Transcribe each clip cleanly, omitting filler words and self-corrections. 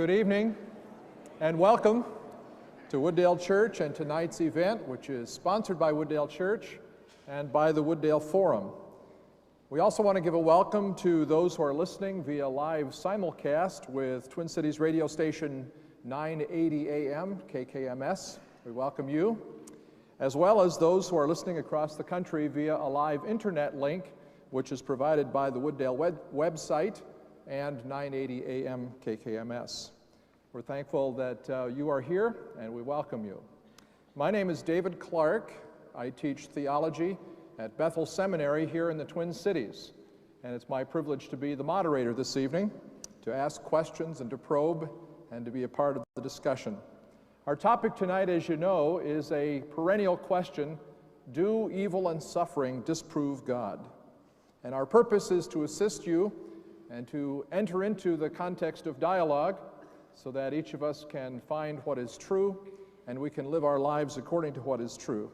Good evening and welcome to Wooddale Church and tonight's event, which is sponsored by Wooddale Church and by the Wooddale Forum. We also want to give a welcome to those who are listening via live simulcast with Twin Cities radio station 980 AM KKMS. We welcome you, as well as those who are listening across the country via a live internet link, which is provided by the Wooddale website and 980 AM KKMS. We're thankful that you are here, and we welcome you. My name is David Clark. I teach theology at Bethel Seminary here in the Twin Cities, and it's my privilege to be the moderator this evening, to ask questions and to probe and to be a part of the discussion. Our topic tonight, as you know, is a perennial question: do evil and suffering disprove God? And our purpose is to assist you and to enter into the context of dialogue so that each of us can find what is true and we can live our lives according to what is true.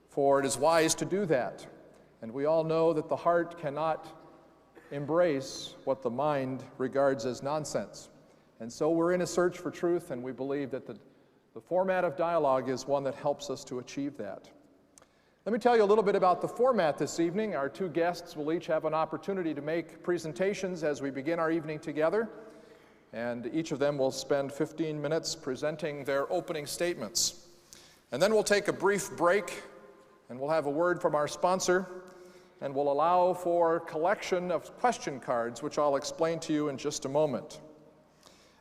For it is wise to do that. And we all know that the heart cannot embrace what the mind regards as nonsense. And so we're in a search for truth, and we believe that the format of dialogue is one that helps us to achieve that. Let me tell you a little bit about the format this evening. Our two guests will each have an opportunity to make presentations as we begin our evening together, and each of them will spend 15 minutes presenting their opening statements. And then we'll take a brief break, and we'll have a word from our sponsor, and we'll allow for collection of question cards, which I'll explain to you in just a moment.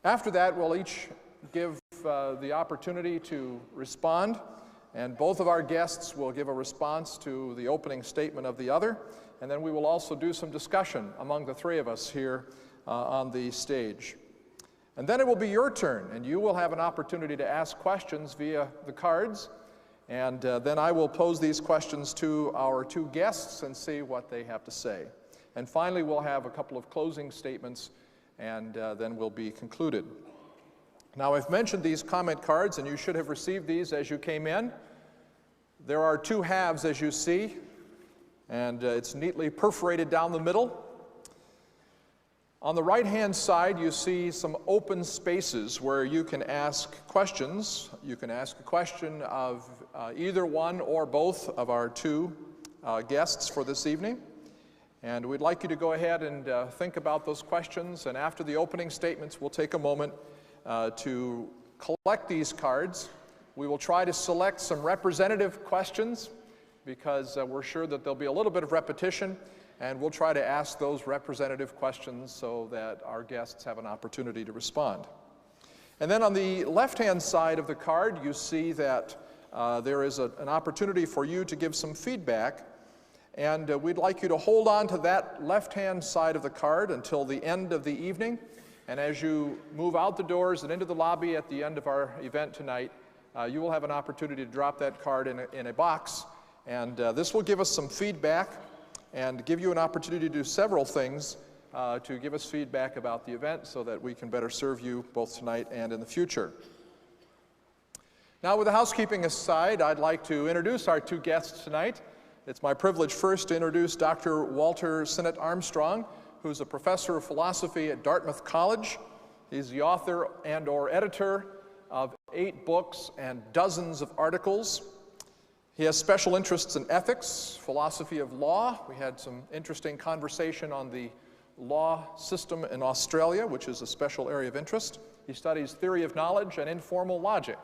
After that, we'll each give the opportunity to respond, and both of our guests will give a response to the opening statement of the other, and then we will also do some discussion among the three of us here on the stage. And then it will be your turn, and you will have an opportunity to ask questions via the cards, and then I will pose these questions to our two guests and see what they have to say. And finally, we'll have a couple of closing statements, and then we'll be concluded. Now, I've mentioned these comment cards, and you should have received these as you came in. There are two halves, as you see, and it's neatly perforated down the middle. On the right-hand side, you see some open spaces where you can ask questions. You can ask a question of either one or both of our two guests for this evening. And we'd like you to go ahead and think about those questions, and after the opening statements, we'll take a moment to collect these cards. We will try to select some representative questions because we're sure that there'll be a little bit of repetition, and we'll try to ask those representative questions so that our guests have an opportunity to respond. And then on the left-hand side of the card, you see that there is an opportunity for you to give some feedback, and we'd like you to hold on to that left-hand side of the card until the end of the evening. And as you move out the doors and into the lobby at the end of our event tonight, you will have an opportunity to drop that card in a box. And this will give us some feedback and give you an opportunity to do several things to give us feedback about the event so that we can better serve you both tonight and in the future. Now, with the housekeeping aside, I'd like to introduce our two guests tonight. It's my privilege first to introduce Dr. Walter Sinnot-Armstrong, who's a professor of philosophy at Dartmouth College. He's the author and/or editor of 8 books and dozens of articles. He has special interests in ethics, philosophy of law. We had some interesting conversation on the law system in Australia, which is a special area of interest. He studies theory of knowledge and informal logic.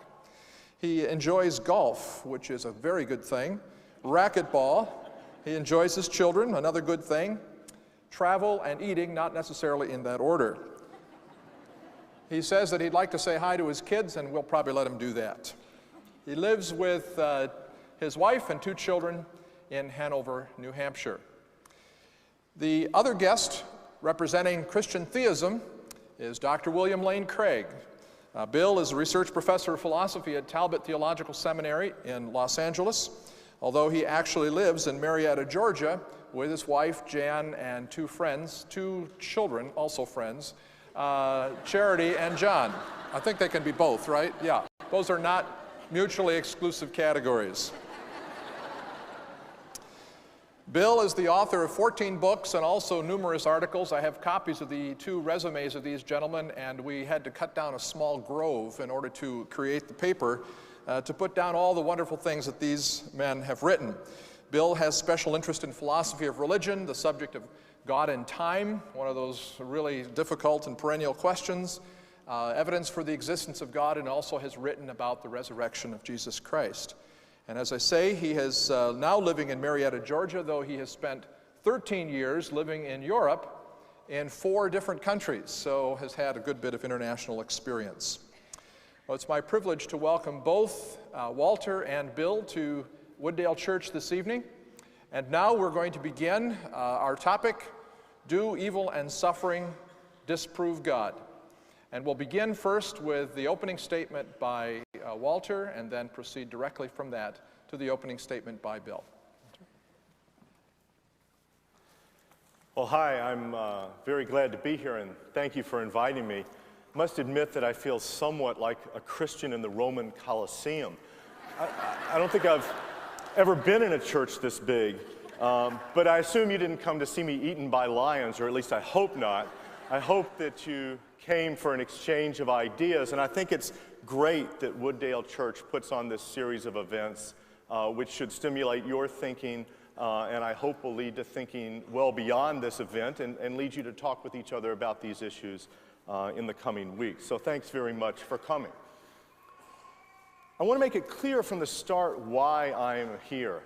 He enjoys golf, which is a very good thing. Racquetball. He enjoys his children, another good thing. Travel and eating, not necessarily in that order. He says that he'd like to say hi to his kids, and we'll probably let him do that. He lives with his wife and 2 children in Hanover, New Hampshire. The other guest representing Christian theism is Dr. William Lane Craig. Bill is a research professor of philosophy at Talbot Theological Seminary in Los Angeles, although he actually lives in Marietta, Georgia, with his wife, Jan, and 2 friends, 2 children, also friends, Charity and John. I think they can be both, right? Yeah. Those are not mutually exclusive categories. Bill is the author of 14 books and also numerous articles. I have copies of the 2 resumes of these gentlemen, and we had to cut down a small grove in order to create the paper to put down all the wonderful things that these men have written. Bill has special interest in philosophy of religion, the subject of God and time, one of those really difficult and perennial questions, evidence for the existence of God, and also has written about the resurrection of Jesus Christ. And as I say, he is now living in Marietta, Georgia, though he has spent 13 years living in Europe in 4 different countries, so has had a good bit of international experience. Well, it's my privilege to welcome both Walter and Bill to Wooddale Church this evening. And now we're going to begin our topic, Do Evil and Suffering Disprove God? And we'll begin first with the opening statement by Walter, and then proceed directly from that to the opening statement by Bill. Well, hi, I'm very glad to be here, and thank you for inviting me. I must admit that I feel somewhat like a Christian in the Roman Colosseum. I don't think I've ever been in a church this big, but I assume you didn't come to see me eaten by lions, or at least I hope not. I hope that you came for an exchange of ideas, and I think it's great that Wooddale Church puts on this series of events which should stimulate your thinking, and I hope will lead to thinking well beyond this event and lead you to talk with each other about these issues in the coming weeks. So thanks very much for coming. I want to make it clear from the start why I'm here.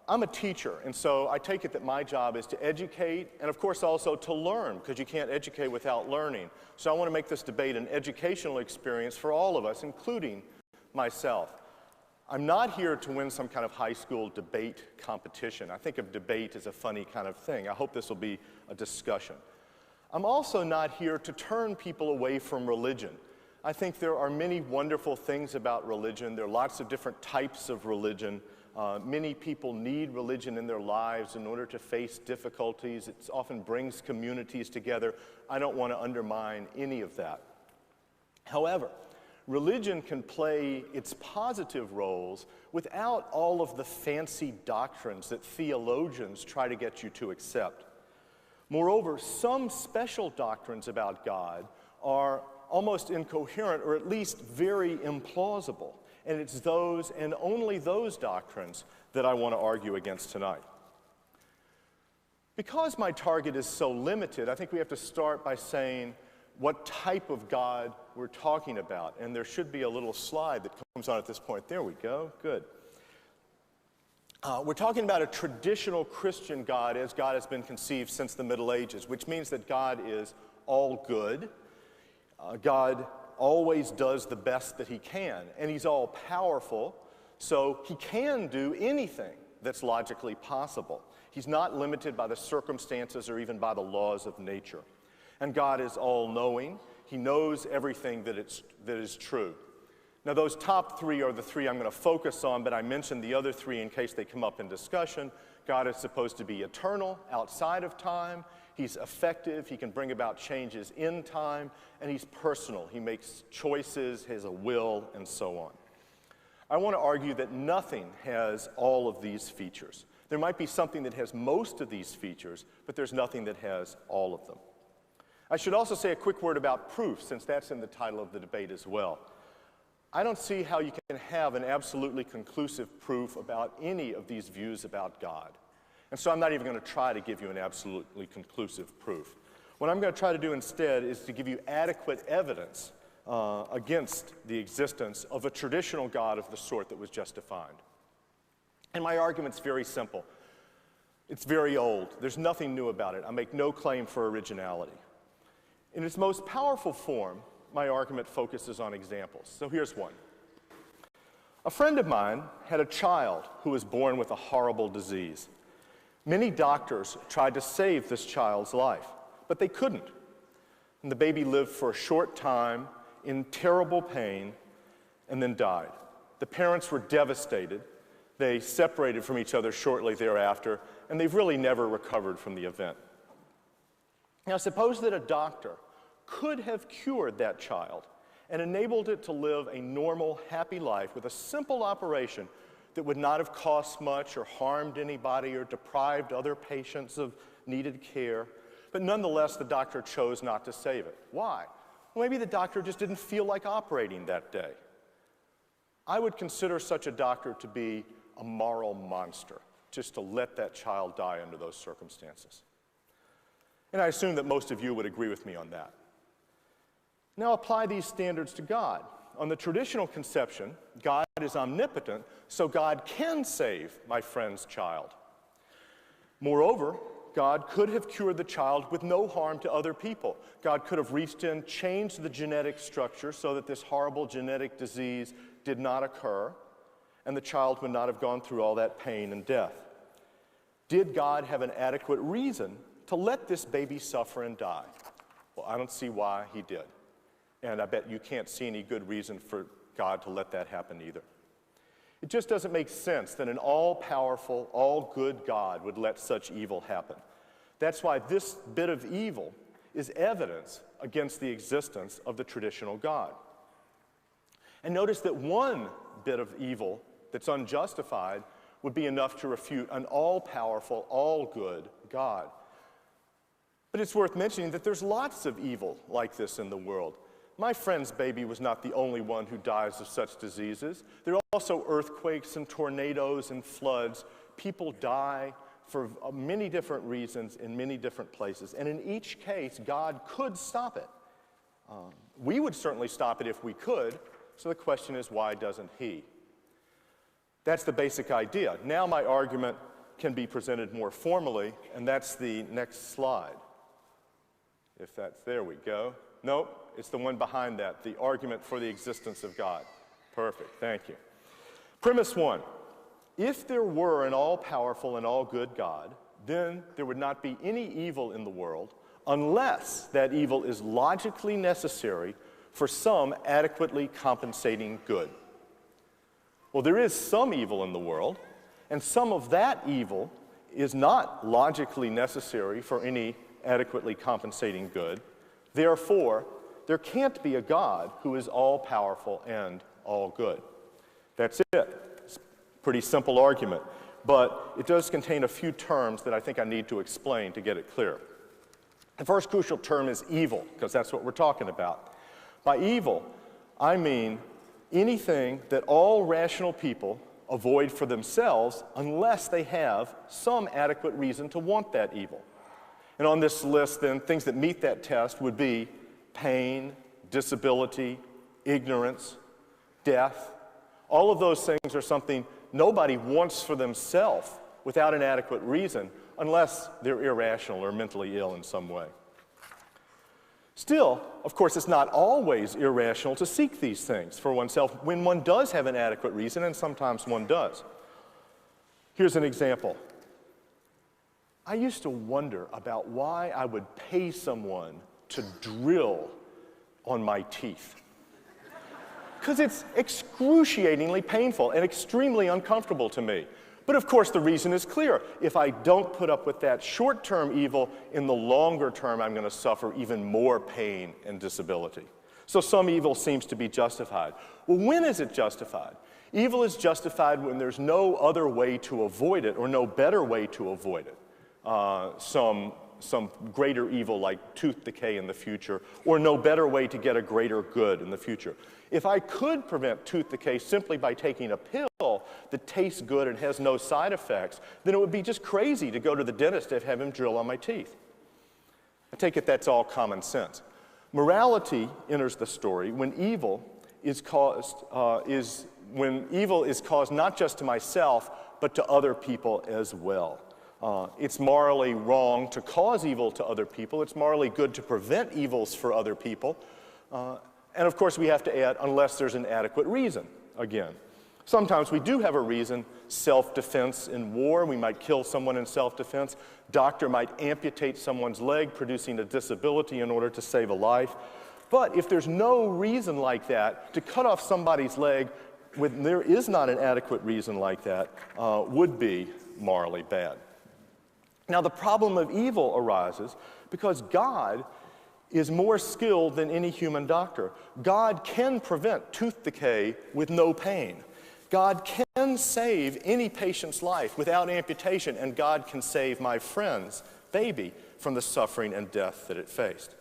I'm a teacher, and so I take it that my job is to educate and, of course, also to learn, because you can't educate without learning. So I want to make this debate an educational experience for all of us, including myself. I'm not here to win some kind of high school debate competition. I think of debate as a funny kind of thing. I hope this will be a discussion. I'm also not here to turn people away from religion. I think there are many wonderful things about religion. There are lots of different types of religion. Many people need religion in their lives in order to face difficulties. It often brings communities together. I don't want to undermine any of that. However, religion can play its positive roles without all of the fancy doctrines that theologians try to get you to accept. Moreover, some special doctrines about God are almost incoherent, or at least very implausible. And it's those and only those doctrines that I want to argue against tonight. Because my target is so limited, I think we have to start by saying what type of God we're talking about. And there should be a little slide that comes on at this point. There we go. Good. We're talking about a traditional Christian God as God has been conceived since the Middle Ages, which means that God is all good. God always does the best that he can, and he's all powerful, so he can do anything that's logically possible. He's not limited by the circumstances or even by the laws of nature. And God is all-knowing. He knows everything that is true. Now, those top 3 are the 3 I'm going to focus on, but I mentioned the other 3 in case they come up in discussion. God is supposed to be eternal, outside of time. He's effective, he can bring about changes in time, and he's personal. He makes choices, has a will, and so on. I want to argue that nothing has all of these features. There might be something that has most of these features, but there's nothing that has all of them. I should also say a quick word about proof, since that's in the title of the debate as well. I don't see how you can have an absolutely conclusive proof about any of these views about God. And so I'm not even going to try to give you an absolutely conclusive proof. What I'm going to try to do instead is to give you adequate evidence against the existence of a traditional God of the sort that was just defined. And my argument's very simple. It's very old. There's nothing new about it. I make no claim for originality. In its most powerful form, my argument focuses on examples. So here's one. A friend of mine had a child who was born with a horrible disease. Many doctors tried to save this child's life, but they couldn't. And the baby lived for a short time in terrible pain and then died. The parents were devastated. They separated from each other shortly thereafter, and they've really never recovered from the event. Now, suppose that a doctor could have cured that child and enabled it to live a normal, happy life with a simple operation that would not have cost much or harmed anybody or deprived other patients of needed care. But nonetheless, the doctor chose not to save it. Why? Well, maybe the doctor just didn't feel like operating that day. I would consider such a doctor to be a moral monster, just to let that child die under those circumstances. And I assume that most of you would agree with me on that. Now apply these standards to God. On the traditional conception, God is omnipotent, so God can save my friend's child. Moreover, God could have cured the child with no harm to other people. God could have reached in, changed the genetic structure so that this horrible genetic disease did not occur, and the child would not have gone through all that pain and death. Did God have an adequate reason to let this baby suffer and die? Well, I don't see why he did. And I bet you can't see any good reason for God to let that happen either. It just doesn't make sense that an all-powerful, all-good God would let such evil happen. That's why this bit of evil is evidence against the existence of the traditional God. And notice that one bit of evil that's unjustified would be enough to refute an all-powerful, all-good God. But it's worth mentioning that there's lots of evil like this in the world. My friend's baby was not the only one who dies of such diseases. There are also earthquakes and tornadoes and floods. People die for many different reasons in many different places. And in each case, God could stop it. We would certainly stop it if we could. So the question is, why doesn't he? That's the basic idea. Now my argument can be presented more formally, and that's the next slide. If that's, there we go. Nope. It's the one behind that, the argument for the existence of God. Perfect, thank you. Premise one, if there were an all-powerful and all-good God, then there would not be any evil in the world unless that evil is logically necessary for some adequately compensating good. Well, there is some evil in the world, and some of that evil is not logically necessary for any adequately compensating good. Therefore, there can't be a God who is all-powerful and all-good. That's it. It's a pretty simple argument, but it does contain a few terms that I think I need to explain to get it clear. The first crucial term is evil, because that's what we're talking about. By evil, I mean anything that all rational people avoid for themselves unless they have some adequate reason to want that evil. And on this list, then, things that meet that test would be pain, disability, ignorance, death. All of those things are something nobody wants for themselves without an adequate reason, unless they're irrational or mentally ill in some way. Still, of course, it's not always irrational to seek these things for oneself when one does have an adequate reason, and sometimes one does. Here's an example. I used to wonder about why I would pay someone to drill on my teeth. Because it's excruciatingly painful and extremely uncomfortable to me. But of course the reason is clear. If I don't put up with that short-term evil, in the longer term I'm going to suffer even more pain and disability. So some evil seems to be justified. Well, when is it justified? Evil is justified when there's no other way to avoid it or no better way to avoid it. Some greater evil like tooth decay in the future, or no better way to get a greater good in the future. If I could prevent tooth decay simply by taking a pill that tastes good and has no side effects, then it would be just crazy to go to the dentist and have him drill on my teeth. I take it that's all common sense. Morality enters the story when evil is caused not just to myself, but to other people as well. It's morally wrong to cause evil to other people. It's morally good to prevent evils for other people. And of course, we have to add, unless there's an adequate reason, again. Sometimes we do have a reason, self-defense in war. We might kill someone in self-defense. Doctor might amputate someone's leg, producing a disability in order to save a life. But if there's no reason like that, to cut off somebody's leg when there is not an adequate reason like that, would be morally bad. Now, the problem of evil arises because God is more skilled than any human doctor. God can prevent tooth decay with no pain. God can save any patient's life without amputation, and God can save my friend's baby from the suffering and death that it faced.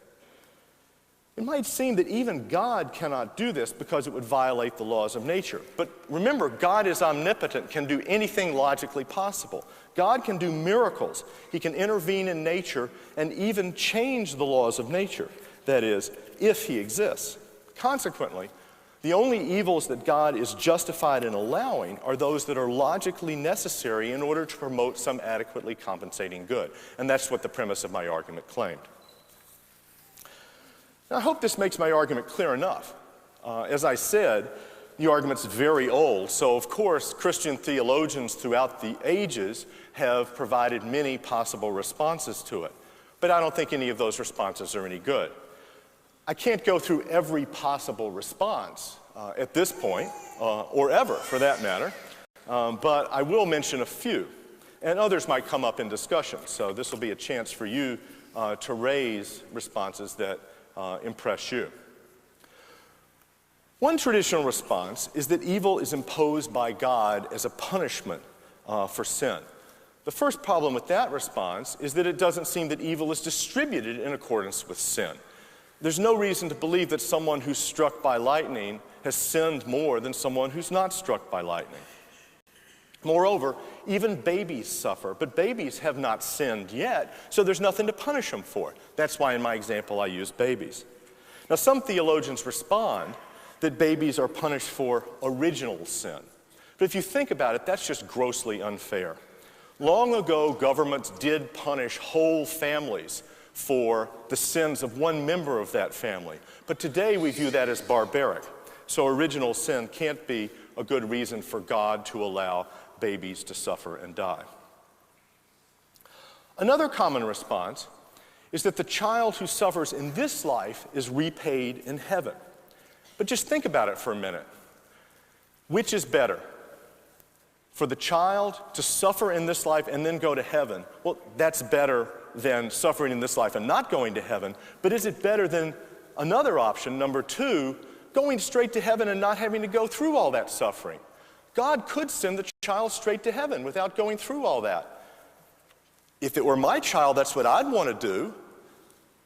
It might seem that even God cannot do this because it would violate the laws of nature. But remember, God is omnipotent, can do anything logically possible. God can do miracles. He can intervene in nature and even change the laws of nature. That is, if he exists. Consequently, the only evils that God is justified in allowing are those that are logically necessary in order to promote some adequately compensating good. And that's what the premise of my argument claimed. Now, I hope this makes my argument clear enough. As I said, the argument's very old, so of course Christian theologians throughout the ages have provided many possible responses to it. But I don't think any of those responses are any good. I can't go through every possible response at this point, or ever for that matter, but I will mention a few, and others might come up in discussion, so this will be a chance for you to raise responses that impress you. One traditional response is that evil is imposed by God as a punishment for sin. The first problem with that response is that it doesn't seem that evil is distributed in accordance with sin. There's no reason to believe that someone who's struck by lightning has sinned more than someone who's not struck by lightning. Moreover, even babies suffer, but babies have not sinned yet, so there's nothing to punish them for. That's why in my example I use babies. Now, some theologians respond that babies are punished for original sin. But if you think about it, that's just grossly unfair. Long ago, governments did punish whole families for the sins of one member of that family. But today we view that as barbaric. So original sin can't be a good reason for God to allow babies to suffer and die. Another common response is that the child who suffers in this life is repaid in heaven. But just think about it for a minute. Which is better? For the child to suffer in this life and then go to heaven? Well, that's better than suffering in this life and not going to heaven. But is it better than another option, number two, going straight to heaven and not having to go through all that suffering? God could send the child straight to heaven without going through all that. If it were my child, that's what I'd want to do.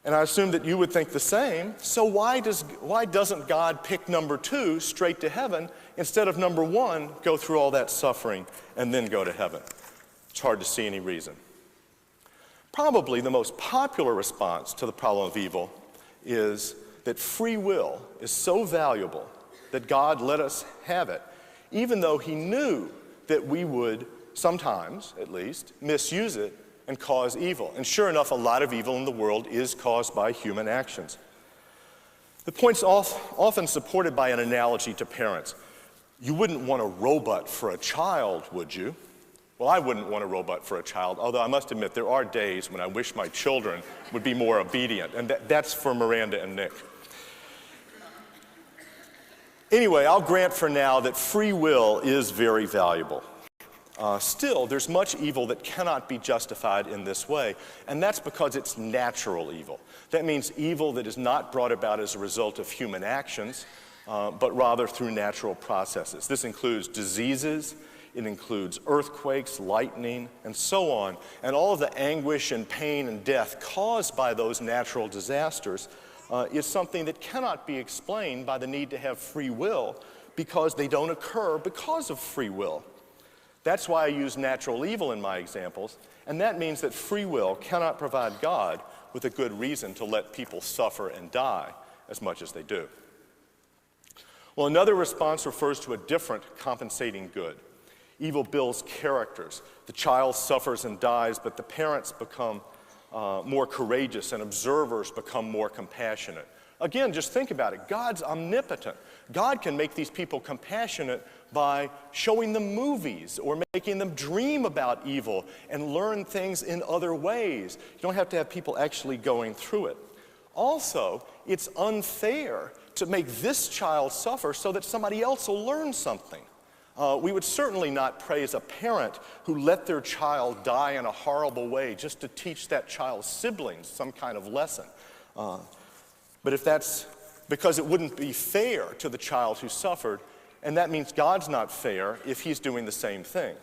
And I assume that you would think the same. So why doesn't God pick number two, straight to heaven, instead of number one, go through all that suffering and then go to heaven? It's hard to see any reason. Probably the most popular response to the problem of evil is that free will is so valuable that God let us have it, even though he knew that we would sometimes, at least, misuse it and cause evil. And sure enough, a lot of evil in the world is caused by human actions. The point's often supported by an analogy to parents. You wouldn't want a robot for a child, would you? Well, I wouldn't want a robot for a child, although I must admit there are days when I wish my children would be more obedient, and that's for Miranda and Nick. Anyway, I'll grant for now that free will is very valuable. Still, there's much evil that cannot be justified in this way, and that's because it's natural evil. That means evil that is not brought about as a result of human actions, but rather through natural processes. This includes diseases, it includes earthquakes, lightning, and so on, and all of the anguish and pain and death caused by those natural disasters is something that cannot be explained by the need to have free will because they don't occur because of free will. That's why I use natural evil in my examples, and that means that free will cannot provide God with a good reason to let people suffer and die as much as they do. Well, another response refers to a different compensating good. Evil builds characters. The child suffers and dies, but the parents become more courageous and observers become more compassionate. Again, just think about it. God's omnipotent. God can make these people compassionate by showing them movies or making them dream about evil and learn things in other ways. You don't have to have people actually going through it. Also, it's unfair to make this child suffer so that somebody else will learn something. We would certainly not praise a parent who let their child die in a horrible way just to teach that child's siblings some kind of lesson. But if that's because it wouldn't be fair to the child who suffered, and that means God's not fair if he's doing the same thing.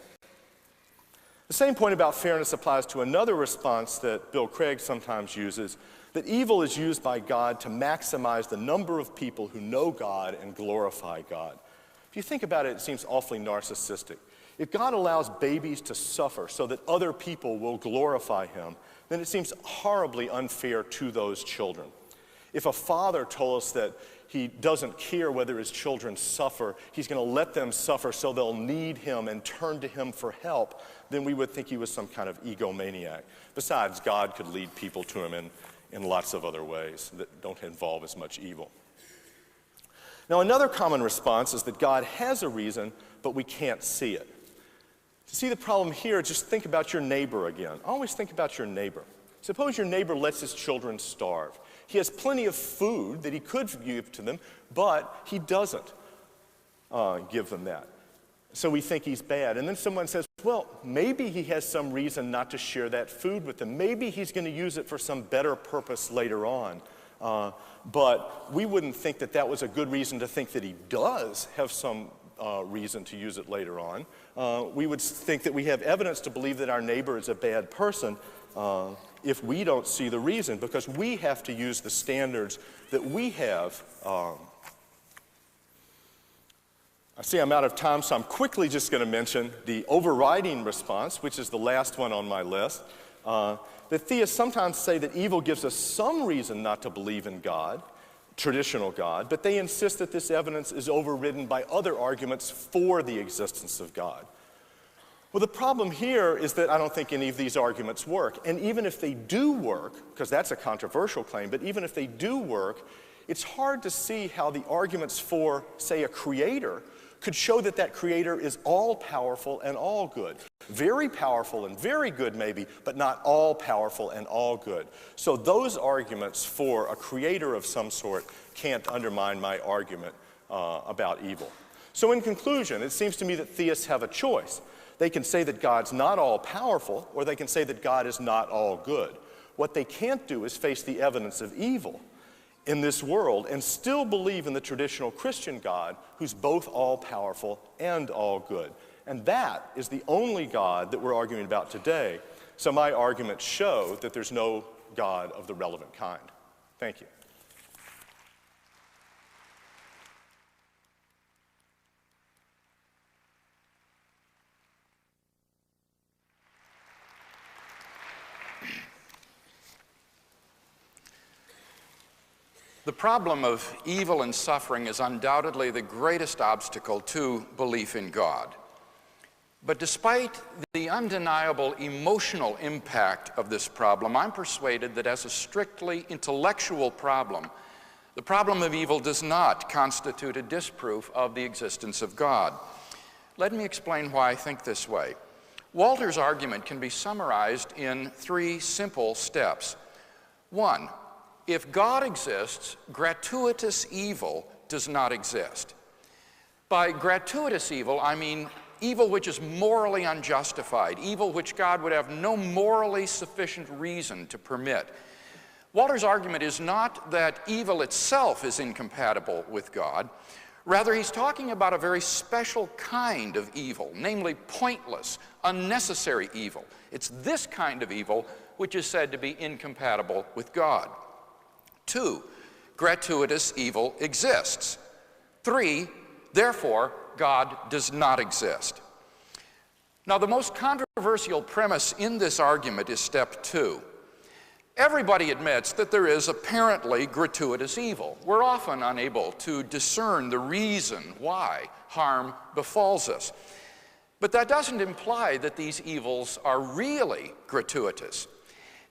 The same point about fairness applies to another response that Bill Craig sometimes uses, that evil is used by God to maximize the number of people who know God and glorify God. If you think about it, it seems awfully narcissistic. If God allows babies to suffer so that other people will glorify him, then it seems horribly unfair to those children. If a father told us that he doesn't care whether his children suffer, he's going to let them suffer so they'll need him and turn to him for help, then we would think he was some kind of egomaniac. Besides, God could lead people to him in lots of other ways that don't involve as much evil. Now, another common response is that God has a reason, but we can't see it. To see the problem here, just think about your neighbor again. Always think about your neighbor. Suppose your neighbor lets his children starve. He has plenty of food that he could give to them, but he doesn't give them that. So we think he's bad. And then someone says, well, maybe he has some reason not to share that food with them. Maybe he's going to use it for some better purpose later on. But we wouldn't think that that was a good reason to think that he does have some reason to use it later on. We would think that we have evidence to believe that our neighbor is a bad person if we don't see the reason, because we have to use the standards that we have. I see I'm out of time, so I'm quickly just going to mention the overriding response, which is the last one on my list. The theists sometimes say that evil gives us some reason not to believe in God, traditional God, but they insist that this evidence is overridden by other arguments for the existence of God. Well, the problem here is that I don't think any of these arguments work. And even if they do work, because that's a controversial claim, but even if they do work, it's hard to see how the arguments for, say, a creator could show that that creator is all-powerful and all good. Very powerful and very good, maybe, but not all-powerful and all good. So those arguments for a creator of some sort can't undermine my argument about evil. So in conclusion, it seems to me that theists have a choice. They can say that God's not all-powerful, or they can say that God is not all good. What they can't do is face the evidence of evil in this world and still believe in the traditional Christian God who's both all-powerful and all good. And that is the only God that we're arguing about today. So my arguments show that there's no God of the relevant kind. Thank you. The problem of evil and suffering is undoubtedly the greatest obstacle to belief in God. But despite the undeniable emotional impact of this problem, I'm persuaded that as a strictly intellectual problem, the problem of evil does not constitute a disproof of the existence of God. Let me explain why I think this way. Walter's argument can be summarized in 3 simple steps. 1, if God exists, gratuitous evil does not exist. By gratuitous evil, I mean evil which is morally unjustified, evil which God would have no morally sufficient reason to permit. Walter's argument is not that evil itself is incompatible with God. Rather, he's talking about a very special kind of evil, namely pointless, unnecessary evil. It's this kind of evil which is said to be incompatible with God. 2, gratuitous evil exists. 3, therefore, God does not exist. Now, the most controversial premise in this argument is step 2. Everybody admits that there is apparently gratuitous evil. We're often unable to discern the reason why harm befalls us. But that doesn't imply that these evils are really gratuitous.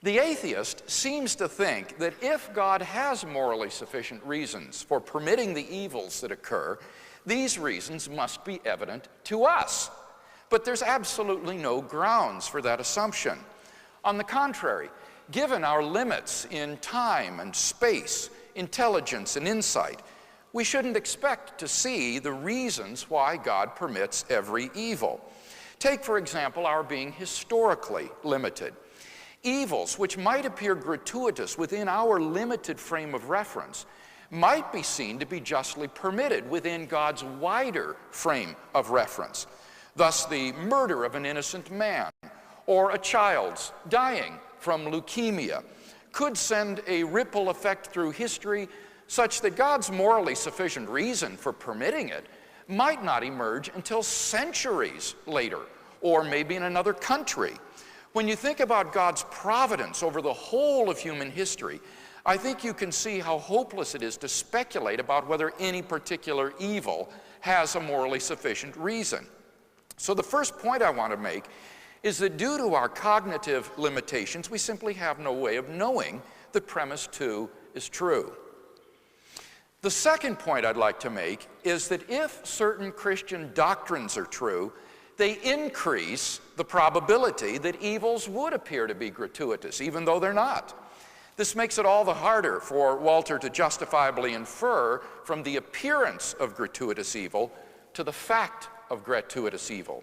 The atheist seems to think that if God has morally sufficient reasons for permitting the evils that occur, these reasons must be evident to us. But there's absolutely no grounds for that assumption. On the contrary, given our limits in time and space, intelligence and insight, we shouldn't expect to see the reasons why God permits every evil. Take, for example, our being historically limited. Evils which might appear gratuitous within our limited frame of reference might be seen to be justly permitted within God's wider frame of reference. Thus, the murder of an innocent man or a child's dying from leukemia could send a ripple effect through history such that God's morally sufficient reason for permitting it might not emerge until centuries later, or maybe in another country. When you think about God's providence over the whole of human history, I think you can see how hopeless it is to speculate about whether any particular evil has a morally sufficient reason. So the first point I want to make is that due to our cognitive limitations, we simply have no way of knowing that premise 2 is true. The second point I'd like to make is that if certain Christian doctrines are true, they increase the probability that evils would appear to be gratuitous, even though they're not. This makes it all the harder for Walter to justifiably infer from the appearance of gratuitous evil to the fact of gratuitous evil.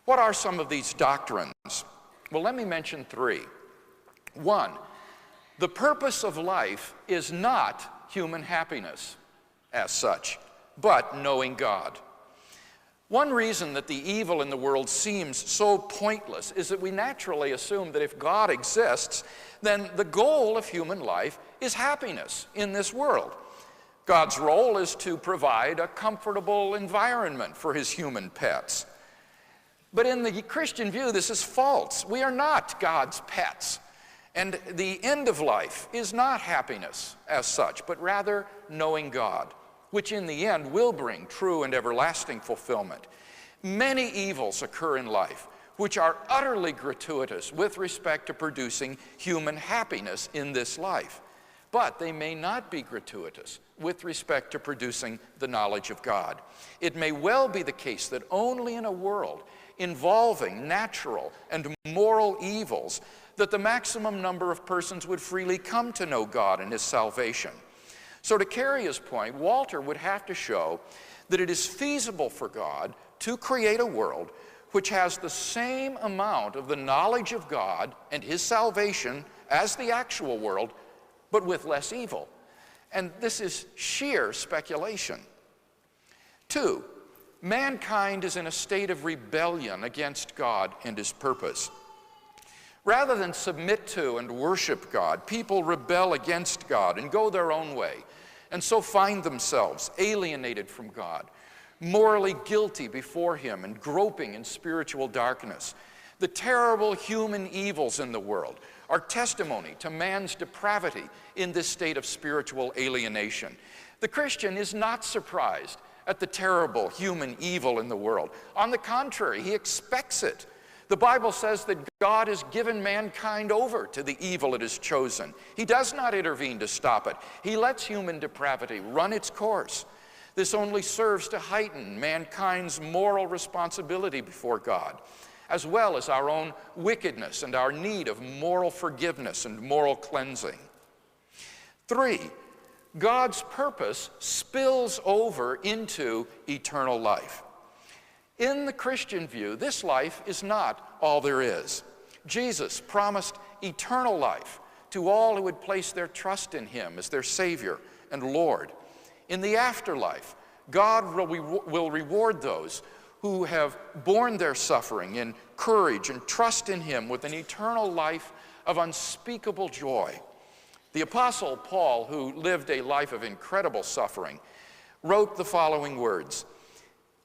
What are some of these doctrines? Well, let me mention 3. 1, the purpose of life is not human happiness as such, but knowing God. One reason that the evil in the world seems so pointless is that we naturally assume that if God exists, then the goal of human life is happiness in this world. God's role is to provide a comfortable environment for his human pets. But in the Christian view, this is false. We are not God's pets. And the end of life is not happiness as such, but rather knowing God, which in the end will bring true and everlasting fulfillment. Many evils occur in life which are utterly gratuitous with respect to producing human happiness in this life. But they may not be gratuitous with respect to producing the knowledge of God. It may well be the case that only in a world involving natural and moral evils that the maximum number of persons would freely come to know God and his salvation. So to carry his point, Walter would have to show that it is feasible for God to create a world which has the same amount of the knowledge of God and his salvation as the actual world, but with less evil. And this is sheer speculation. 2, mankind is in a state of rebellion against God and his purpose. Rather than submit to and worship God, people rebel against God and go their own way, and so find themselves alienated from God, morally guilty before him and groping in spiritual darkness. The terrible human evils in the world are testimony to man's depravity in this state of spiritual alienation. The Christian is not surprised at the terrible human evil in the world. On the contrary, he expects it. The Bible says that God has given mankind over to the evil it has chosen. He does not intervene to stop it. He lets human depravity run its course. This only serves to heighten mankind's moral responsibility before God, as well as our own wickedness and our need of moral forgiveness and moral cleansing. 3, God's purpose spills over into eternal life. In the Christian view, this life is not all there is. Jesus promised eternal life to all who would place their trust in him as their Savior and Lord. In the afterlife, God will reward those who have borne their suffering in courage and trust in him with an eternal life of unspeakable joy. The Apostle Paul, who lived a life of incredible suffering, wrote the following words: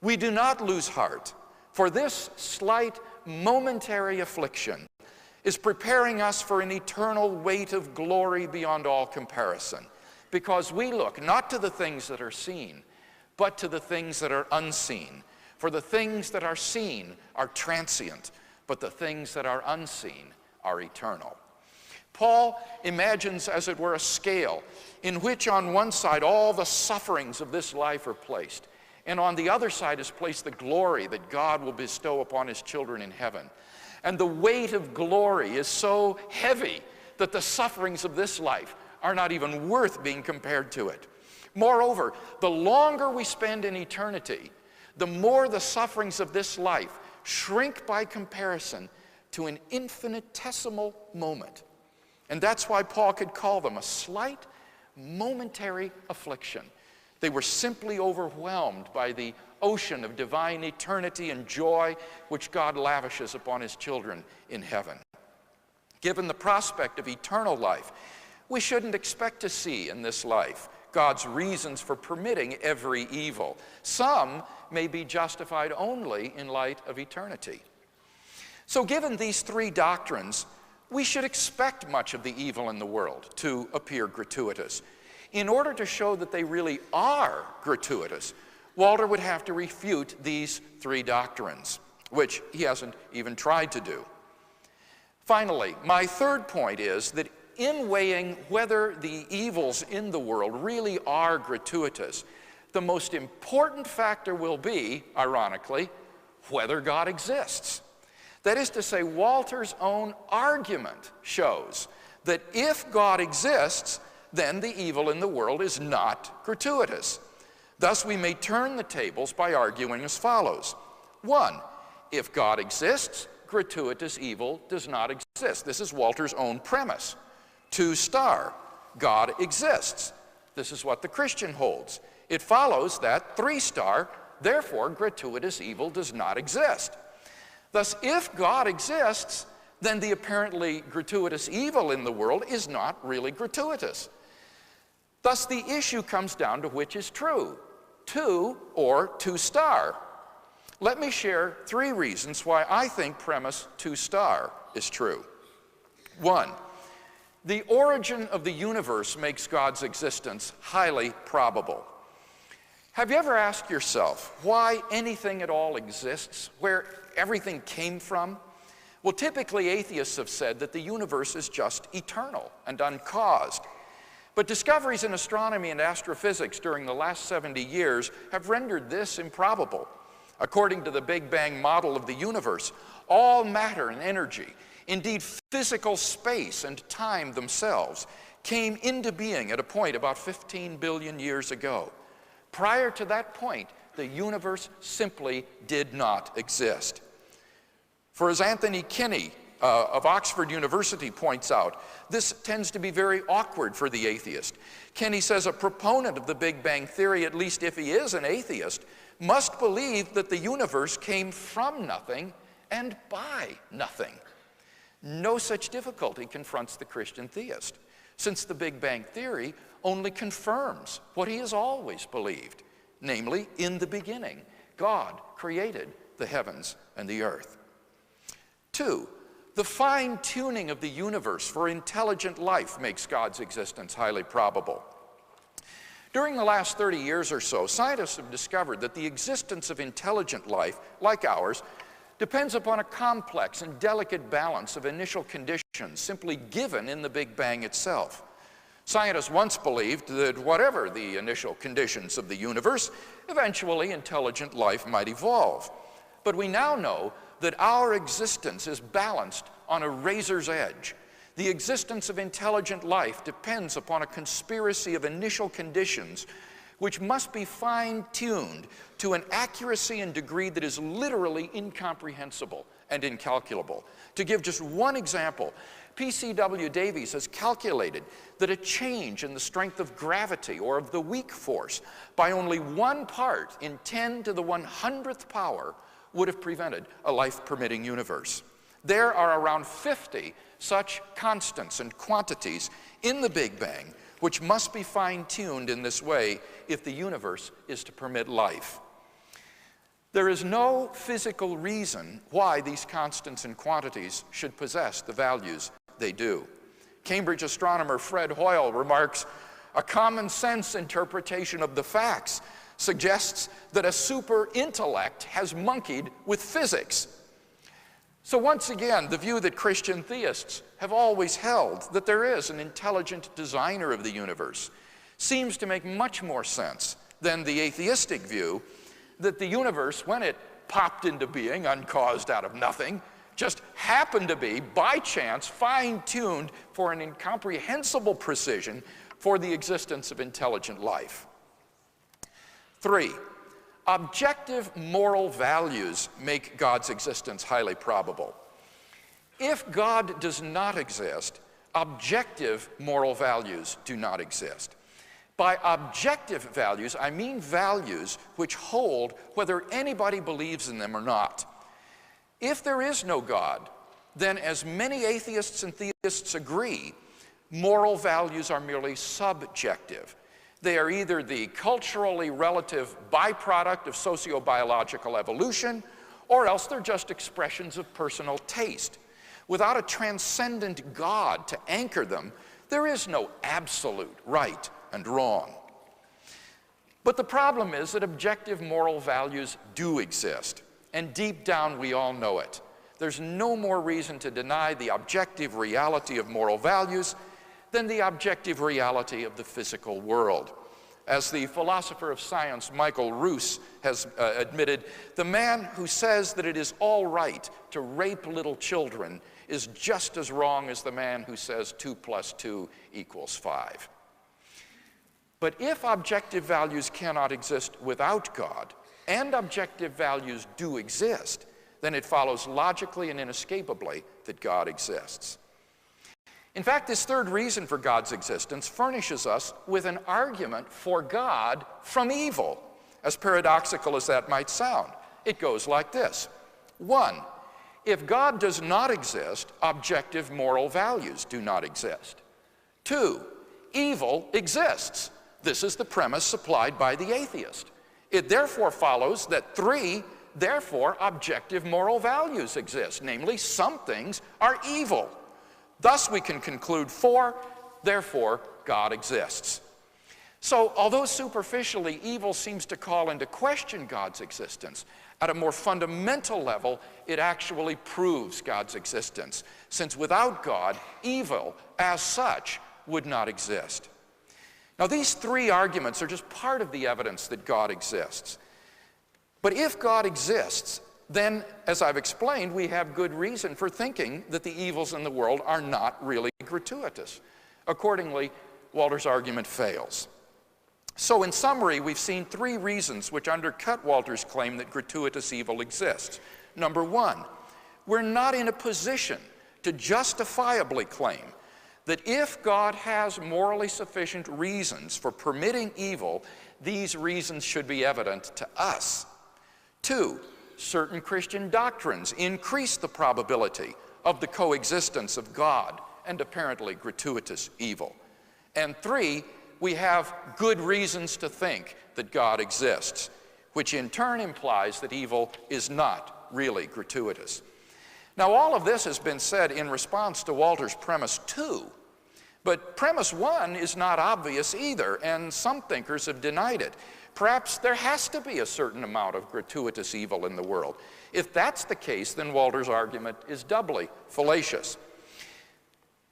"We do not lose heart, for this slight momentary affliction is preparing us for an eternal weight of glory beyond all comparison, because we look not to the things that are seen, but to the things that are unseen. For the things that are seen are transient, but the things that are unseen are eternal." Paul imagines, as it were, a scale in which on one side all the sufferings of this life are placed, and on the other side is placed the glory that God will bestow upon his children in heaven. And the weight of glory is so heavy that the sufferings of this life are not even worth being compared to it. Moreover, the longer we spend in eternity, the more the sufferings of this life shrink by comparison to an infinitesimal moment. And that's why Paul could call them a slight momentary affliction. They were simply overwhelmed by the ocean of divine eternity and joy which God lavishes upon his children in heaven. Given the prospect of eternal life, we shouldn't expect to see in this life God's reasons for permitting every evil. Some may be justified only in light of eternity. So given these three doctrines, we should expect much of the evil in the world to appear gratuitous. In order to show that they really are gratuitous, Walter would have to refute these three doctrines, which he hasn't even tried to do. Finally, my third point is that in weighing whether the evils in the world really are gratuitous, the most important factor will be, ironically, whether God exists. That is to say, Walter's own argument shows that if God exists, then the evil in the world is not gratuitous. Thus, we may turn the tables by arguing as follows. 1, if God exists, gratuitous evil does not exist. This is Walter's own premise. 2, God exists. This is what the Christian holds. It follows that 3, therefore gratuitous evil does not exist. Thus, if God exists, then the apparently gratuitous evil in the world is not really gratuitous. Thus, the issue comes down to which is true, 2 or 2 Let me share 3 reasons why I think premise 2 is true. 1, the origin of the universe makes God's existence highly probable. Have you ever asked yourself why anything at all exists, where everything came from? Well, typically atheists have said that the universe is just eternal and uncaused. But discoveries in astronomy and astrophysics during the last 70 years have rendered this improbable. According to the Big Bang model of the universe, all matter and energy, indeed physical space and time themselves, came into being at a point about 15 billion years ago. Prior to that point, the universe simply did not exist. For as Anthony Kinney of Oxford University points out, this tends to be very awkward for the atheist. Kinney says a proponent of the Big Bang theory, at least if he is an atheist, must believe that the universe came from nothing and by nothing. No such difficulty confronts the Christian theist, since the Big Bang theory only confirms what he has always believed, namely, in the beginning, God created the heavens and the earth. 2, the fine-tuning of the universe for intelligent life makes God's existence highly probable. During the last 30 years or so, scientists have discovered that the existence of intelligent life, like ours, depends upon a complex and delicate balance of initial conditions simply given in the Big Bang itself. Scientists once believed that whatever the initial conditions of the universe, eventually intelligent life might evolve. But we now know that our existence is balanced on a razor's edge. The existence of intelligent life depends upon a conspiracy of initial conditions which must be fine-tuned to an accuracy and degree that is literally incomprehensible and incalculable. To give just one example, P.C.W. Davies has calculated that a change in the strength of gravity or of the weak force by only 1 part in 10 to the 100th power would have prevented a life-permitting universe. There are around 50 such constants and quantities in the Big Bang which must be fine-tuned in this way if the universe is to permit life. There is no physical reason why these constants and quantities should possess the values they do. Cambridge astronomer Fred Hoyle remarks, "A common-sense interpretation of the facts suggests that a super-intellect has monkeyed with physics." So once again, the view that Christian theists have always held, that there is an intelligent designer of the universe, seems to make much more sense than the atheistic view that the universe, when it popped into being uncaused out of nothing, just happened to be, by chance, fine-tuned for an incomprehensible precision for the existence of intelligent life. 3, objective moral values make God's existence highly probable. If God does not exist, objective moral values do not exist. By objective values, I mean values which hold whether anybody believes in them or not. If there is no God, then as many atheists and theists agree, moral values are merely subjective. They are either the culturally relative byproduct of sociobiological evolution, or else they're just expressions of personal taste. Without a transcendent God to anchor them, there is no absolute right and wrong. But the problem is that objective moral values do exist, and deep down we all know it. There's no more reason to deny the objective reality of moral values than the objective reality of the physical world. As the philosopher of science Michael Roos has admitted, the man who says that it is all right to rape little children is just as wrong as the man who says 2 + 2 = 5. But if objective values cannot exist without God, and objective values do exist, then it follows logically and inescapably that God exists. In fact, this third reason for God's existence furnishes us with an argument for God from evil, as paradoxical as that might sound. It goes like this. 1, if God does not exist, objective moral values do not exist. 2, evil exists. This is the premise supplied by the atheist. It therefore follows that 3, therefore objective moral values exist, namely some things are evil. Thus we can conclude 4, therefore God exists. So although superficially evil seems to call into question God's existence, at a more fundamental level it actually proves God's existence, since without God, evil as such would not exist. Now these 3 arguments are just part of the evidence that God exists. But if God exists, then, as I've explained, we have good reason for thinking that the evils in the world are not really gratuitous. Accordingly, Walter's argument fails. So in summary, we've seen 3 reasons which undercut Walter's claim that gratuitous evil exists. Number 1, we're not in a position to justifiably claim that if God has morally sufficient reasons for permitting evil, these reasons should be evident to us. 2, certain Christian doctrines increase the probability of the coexistence of God and apparently gratuitous evil. And 3, we have good reasons to think that God exists, which in turn implies that evil is not really gratuitous. Now all of this has been said in response to Walter's premise 2, but premise 1 is not obvious either, and some thinkers have denied it. Perhaps there has to be a certain amount of gratuitous evil in the world. If that's the case, then Walter's argument is doubly fallacious.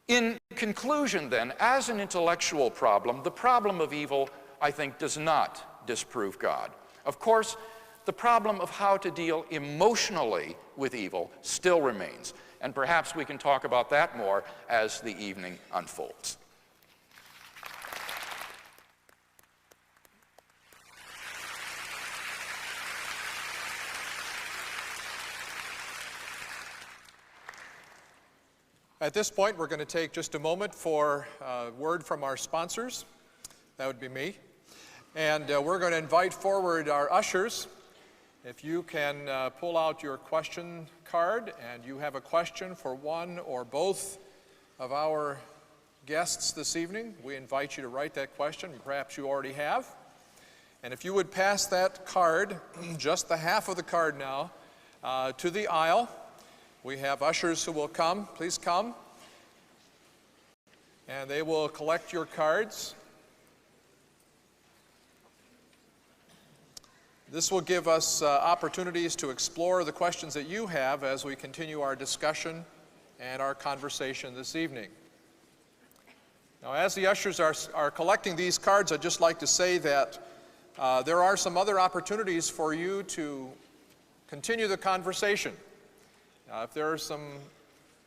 In conclusion, then, as an intellectual problem, the problem of evil, I think, does not disprove God. Of course, the problem of how to deal emotionally with evil still remains, and perhaps we can talk about that more as the evening unfolds. At this point, we're going to take just a moment for a word from our sponsors. That would be me. And we're going to invite forward our ushers. If you can pull out your question card and you have a question for one or both of our guests this evening, we invite you to write that question. Perhaps you already have. And if you would pass that card, just the half of the card now, to the aisle. We have ushers who will come. Please come. And they will collect your cards. This will give us opportunities to explore the questions that you have as we continue our discussion and our conversation this evening. Now, as the ushers are collecting these cards, I'd just like to say that there are some other opportunities for you to continue the conversation. If there is some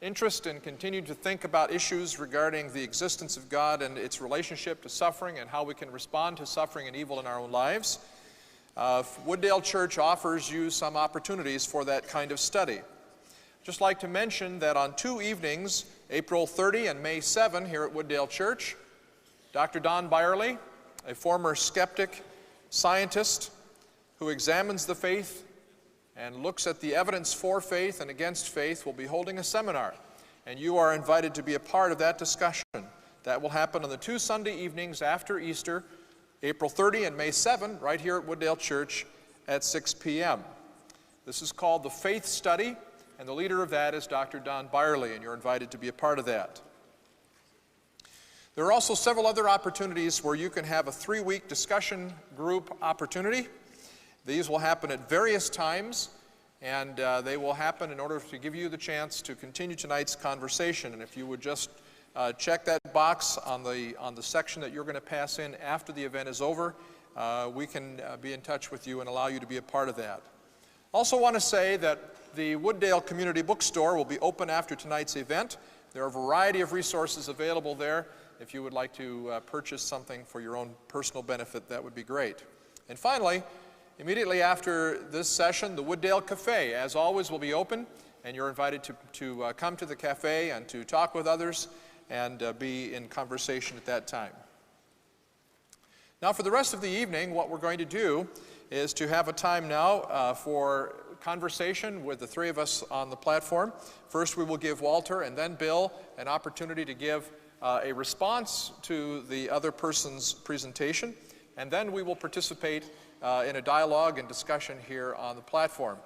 interest in continuing to think about issues regarding the existence of God and its relationship to suffering and how we can respond to suffering and evil in our own lives, Wooddale Church offers you some opportunities for that kind of study. I'd just like to mention that on 2 evenings, April 30 and May 7 here at Wooddale Church, Dr. Don Byerly a former skeptic scientist who examines the faith and looks at the evidence for faith and against faith, will be holding a seminar. And you are invited to be a part of that discussion. That will happen on the 2 Sunday evenings after Easter, April 30 and May 7, right here at Wooddale Church at 6 p.m. This is called the Faith Study, and the leader of that is Dr. Don Byerly, and you're invited to be a part of that. There are also several other opportunities where you can have a 3-week discussion group opportunity. These will happen at various times, and they will happen in order to give you the chance to continue tonight's conversation. And if you would just check that box on the section that you're going to pass in after the event is over, we can be in touch with you and allow you to be a part of that. Also want to say that the Wooddale Community Bookstore will be open after tonight's event. There are a variety of resources available there. If you would like to purchase something for your own personal benefit, that would be great. And finally, immediately after this session, the Wooddale Cafe, as always, will be open, and you're invited to come to the cafe and to talk with others and be in conversation at that time. Now, for the rest of the evening, what we're going to do is to have a time now for conversation with the 3 of us on the platform. First, we will give Walter and then Bill an opportunity to give a response to the other person's presentation, and then we will participate in a dialogue and discussion here on the platform.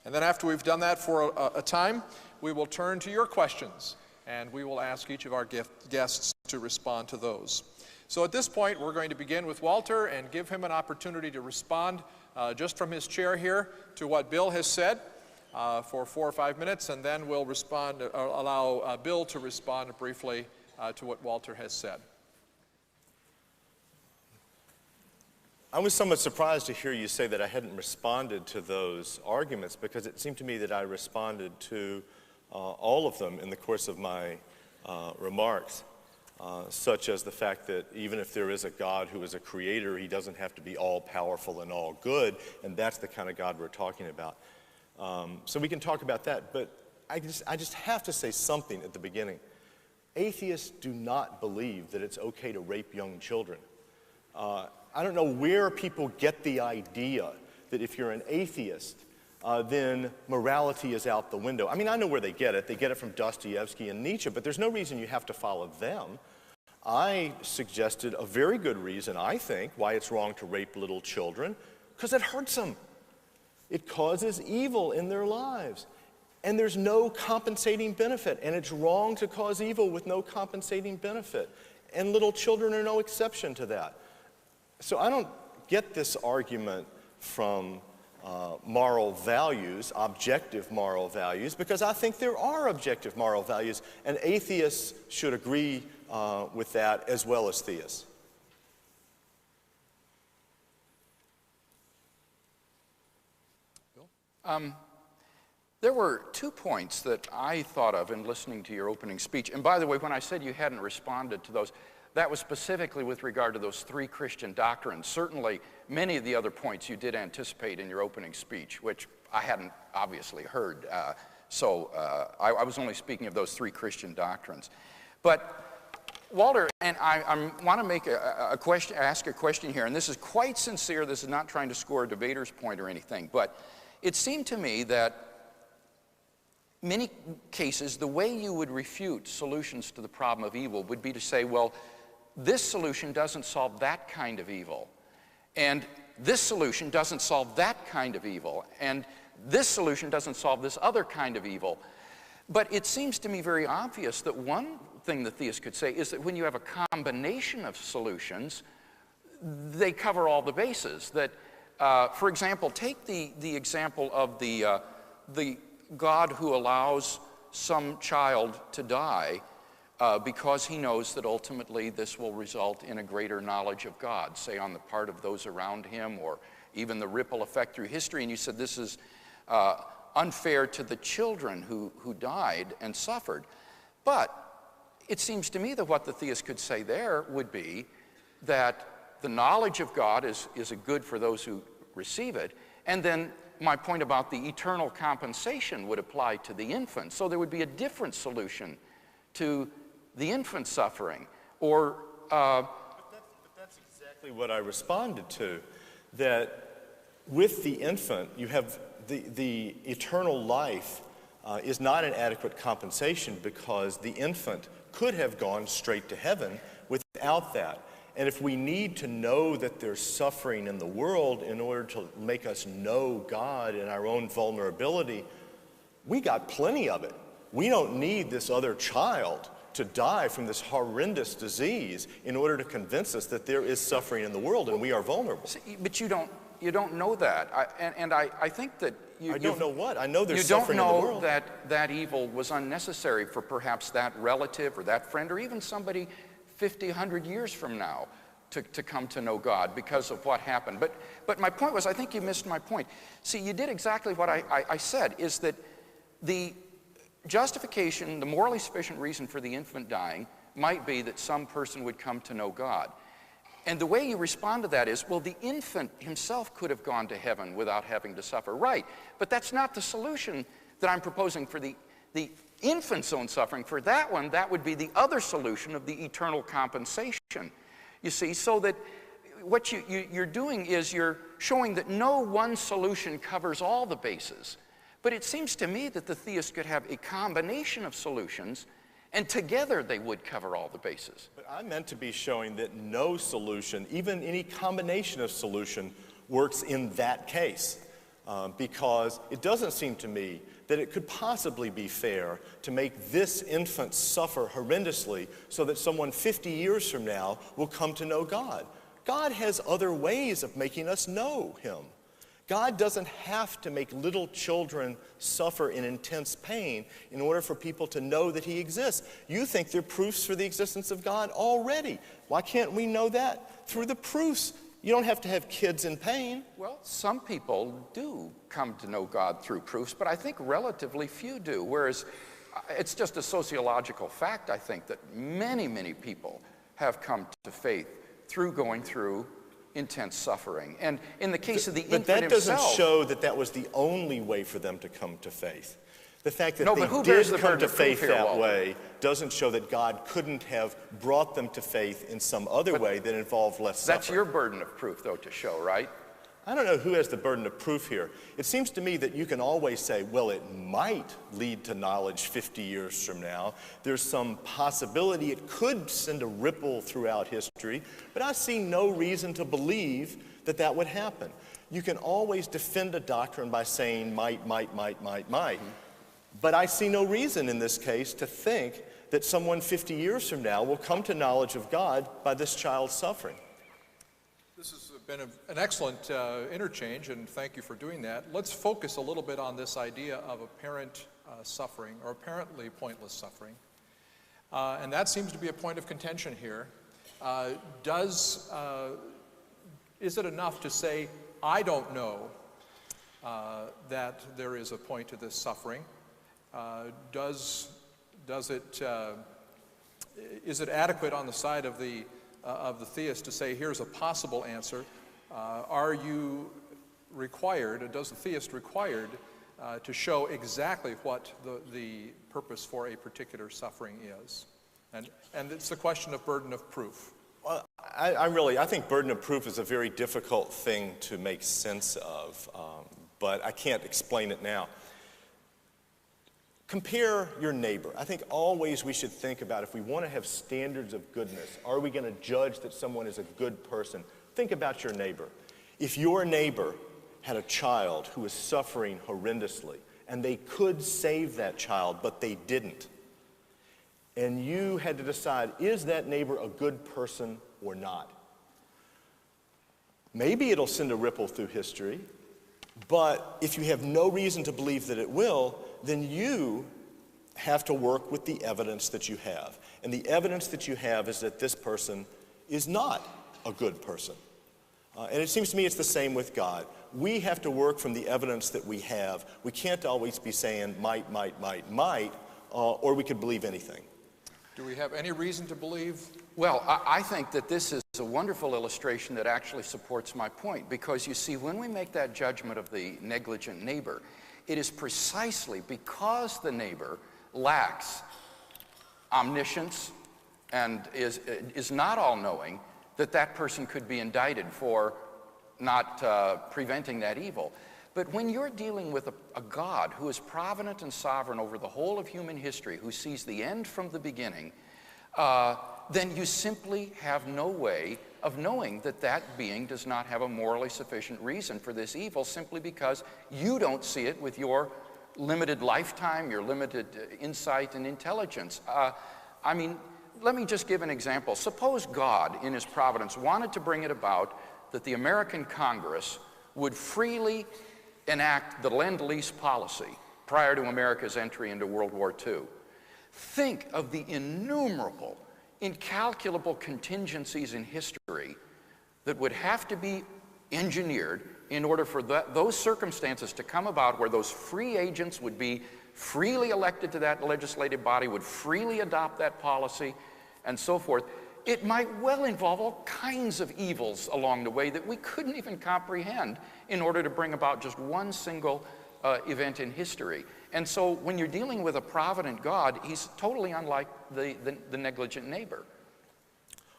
And then after we've done that for a time, we will turn to your questions, and we will ask each of our guests to respond to those. So at this point, we're going to begin with Walter and give him an opportunity to respond just from his chair here to what Bill has said for 4 or 5 minutes, and then we'll allow Bill to respond briefly to what Walter has said. I was somewhat surprised to hear you say that I hadn't responded to those arguments, because it seemed to me that I responded to all of them in the course of my remarks, such as the fact that even if there is a God who is a creator, he doesn't have to be all-powerful and all good, and that's the kind of God we're talking about. So we can talk about that, but I just have to say something at the beginning. Atheists do not believe that it's okay to rape young children. I don't know where people get the idea that if you're an atheist, then morality is out the window. I mean, I know where they get it. They get it from Dostoevsky and Nietzsche, but there's no reason you have to follow them. I suggested a very good reason, I think, why it's wrong to rape little children, because it hurts them. It causes evil in their lives. And there's no compensating benefit, and it's wrong to cause evil with no compensating benefit. And little children are no exception to that. So I don't get this argument from moral values, objective moral values, because I think there are objective moral values, and atheists should agree with that as well as theists. Bill? There were 2 points that I thought of in listening to your opening speech. And by the way, when I said you hadn't responded to those, that was specifically with regard to those 3 Christian doctrines. Certainly, many of the other points you did anticipate in your opening speech, which I hadn't obviously heard. I was only speaking of those 3 Christian doctrines. But Walter, and I want to make ask a question here, and this is quite sincere. This is not trying to score a debater's point or anything, but it seemed to me that many cases, the way you would refute solutions to the problem of evil would be to say, well, this solution doesn't solve that kind of evil, and this solution doesn't solve that kind of evil, and this solution doesn't solve this other kind of evil. But it seems to me very obvious that one thing the theist could say is that when you have a combination of solutions, they cover all the bases. That, for example, take the example of the God who allows some child to die because he knows that ultimately this will result in a greater knowledge of God, say on the part of those around him, or even the ripple effect through history. And you said this is unfair to the children who died and suffered. But it seems to me that what the theist could say there would be that the knowledge of God is a good for those who receive it, and then my point about the eternal compensation would apply to the infant. So there would be a different solution to the infant suffering. Or But that's exactly What I responded to, that with the infant, you have the eternal life is not an adequate compensation because the infant could have gone straight to heaven without that. And if we need to know that there's suffering in the world in order to make us know God in our own vulnerability, we got plenty of it. We don't need this other child to die from this horrendous disease in order to convince us that there is suffering in the world and we are vulnerable. But you don't know that. I think that I don't know what. I know there's suffering in the world. You don't know that that evil was unnecessary for perhaps that relative or that friend or even somebody 50, 100 years from now to come to know God because of what happened. But my point was, I think you missed my point. See, you did exactly what I said, is that the justification, the morally sufficient reason for the infant dying might be that some person would come to know God. And the way you respond to that is, well, the infant himself could have gone to heaven without having to suffer. Right, but that's not the solution that I'm proposing for the infant's own suffering. For that one, that would be the other solution of the eternal compensation. You see, so that what you're doing is you're showing that no one solution covers all the bases. But it seems to me that the theist could have a combination of solutions, and together they would cover all the bases. But I meant to be showing that no solution, even any combination of solution, works in that case. Because it doesn't seem to me that it could possibly be fair to make this infant suffer horrendously so that someone 50 years from now will come to know God. God has other ways of making us know Him. God doesn't have to make little children suffer in intense pain in order for people to know that He exists. You think there are proofs for the existence of God already. Why can't we know that? Through the proofs. You don't have to have kids in pain. Well, some people do come to know God through proofs, but I think relatively few do. Whereas it's just a sociological fact, I think, that many, many people have come to faith through going through intense suffering. And in the case of the infant himself... But that doesn't show that that was the only way for them to come to faith. The fact that they did come to faith that way doesn't show that God couldn't have brought them to faith in some other way that involved less suffering. That's your burden of proof, though, to show, right? I don't know who has the burden of proof here. It seems to me that you can always say, well, it might lead to knowledge 50 years from now. There's some possibility it could send a ripple throughout history, but I see no reason to believe that that would happen. You can always defend a doctrine by saying might. But I see no reason in this case to think that someone 50 years from now will come to knowledge of God by this child's suffering. This has been an excellent interchange, and thank you for doing that. Let's focus a little bit on this idea of apparent suffering, or apparently pointless suffering. And that seems to be a point of contention here. Is it enough to say, I don't know that there is a point to this suffering? Is it adequate on the side of the theist to say, here's a possible answer? Are you required, does the theist required to show exactly what the purpose for a particular suffering is? And it's the question of burden of proof. Well, I think burden of proof is a very difficult thing to make sense of, but I can't explain it now. Compare your neighbor. I think always we should think about, if we want to have standards of goodness, are we going to judge that someone is a good person? Think about your neighbor. If your neighbor had a child who was suffering horrendously, and they could save that child, but they didn't, and you had to decide, is that neighbor a good person or not? Maybe it'll send a ripple through history, but if you have no reason to believe that it will, then you have to work with the evidence that you have. And the evidence that you have is that this person is not a good person. And it seems to me it's the same with God. We have to work from the evidence that we have. We can't always be saying might, or we could believe anything. Do we have any reason to believe? Well, I think that this is a wonderful illustration that actually supports my point, because you see, when we make that judgment of the negligent neighbor, it is precisely because the neighbor lacks omniscience and is not all-knowing that that person could be indicted for not preventing that evil. But when you're dealing with a God who is provident and sovereign over the whole of human history, who sees the end from the beginning, then you simply have no way of knowing that that being does not have a morally sufficient reason for this evil, simply because you don't see it with your limited lifetime, your limited insight and intelligence. I mean, let me just give an example. Suppose God, in his providence, wanted to bring it about that the American Congress would freely enact the Lend-Lease policy prior to America's entry into World War II. Think of the innumerable, incalculable contingencies in history that would have to be engineered in order for those circumstances to come about, where those free agents would be freely elected to that legislative body, would freely adopt that policy, and so forth. It might well involve all kinds of evils along the way that we couldn't even comprehend in order to bring about just one single event in history. And so when you're dealing with a provident God, he's totally unlike the negligent neighbor.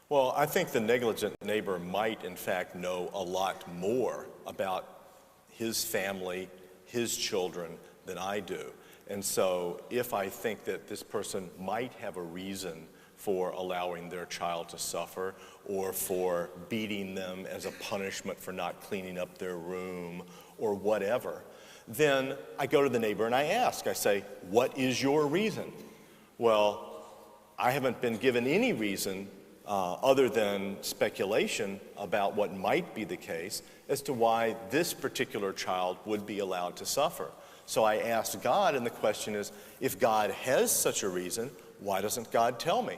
Well, I think the negligent neighbor might, in fact, know a lot more about his family, his children, than I do. And so if I think that this person might have a reason for allowing their child to suffer, or for beating them as a punishment for not cleaning up their room, or whatever, then I go to the neighbor and I ask, I say, what is your reason? Well, I haven't been given any reason other than speculation about what might be the case as to why this particular child would be allowed to suffer. So I asked God, and the question is, if God has such a reason, why doesn't God tell me?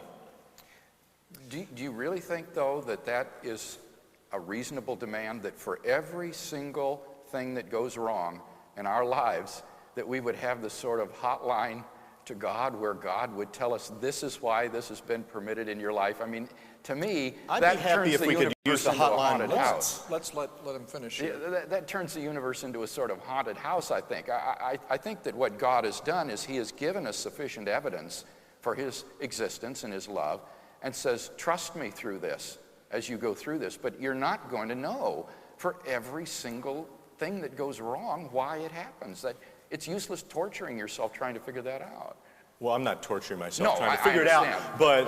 Do you really think, though, that that is a reasonable demand, that for every single thing that goes wrong in our lives, that we would have this sort of hotline to God where God would tell us, this is why this has been permitted in your life? I mean, to me, I'd that be happy turns if we could use the hotline once. Let's let him finish here. That turns the universe into a sort of haunted house, I think. I think that what God has done is he has given us sufficient evidence for his existence and his love, and says, trust me through this as you go through this, but you're not going to know for every single thing that goes wrong why it happens. That it's useless torturing yourself trying to figure that out. Well, I'm not torturing myself trying to I figure it out, but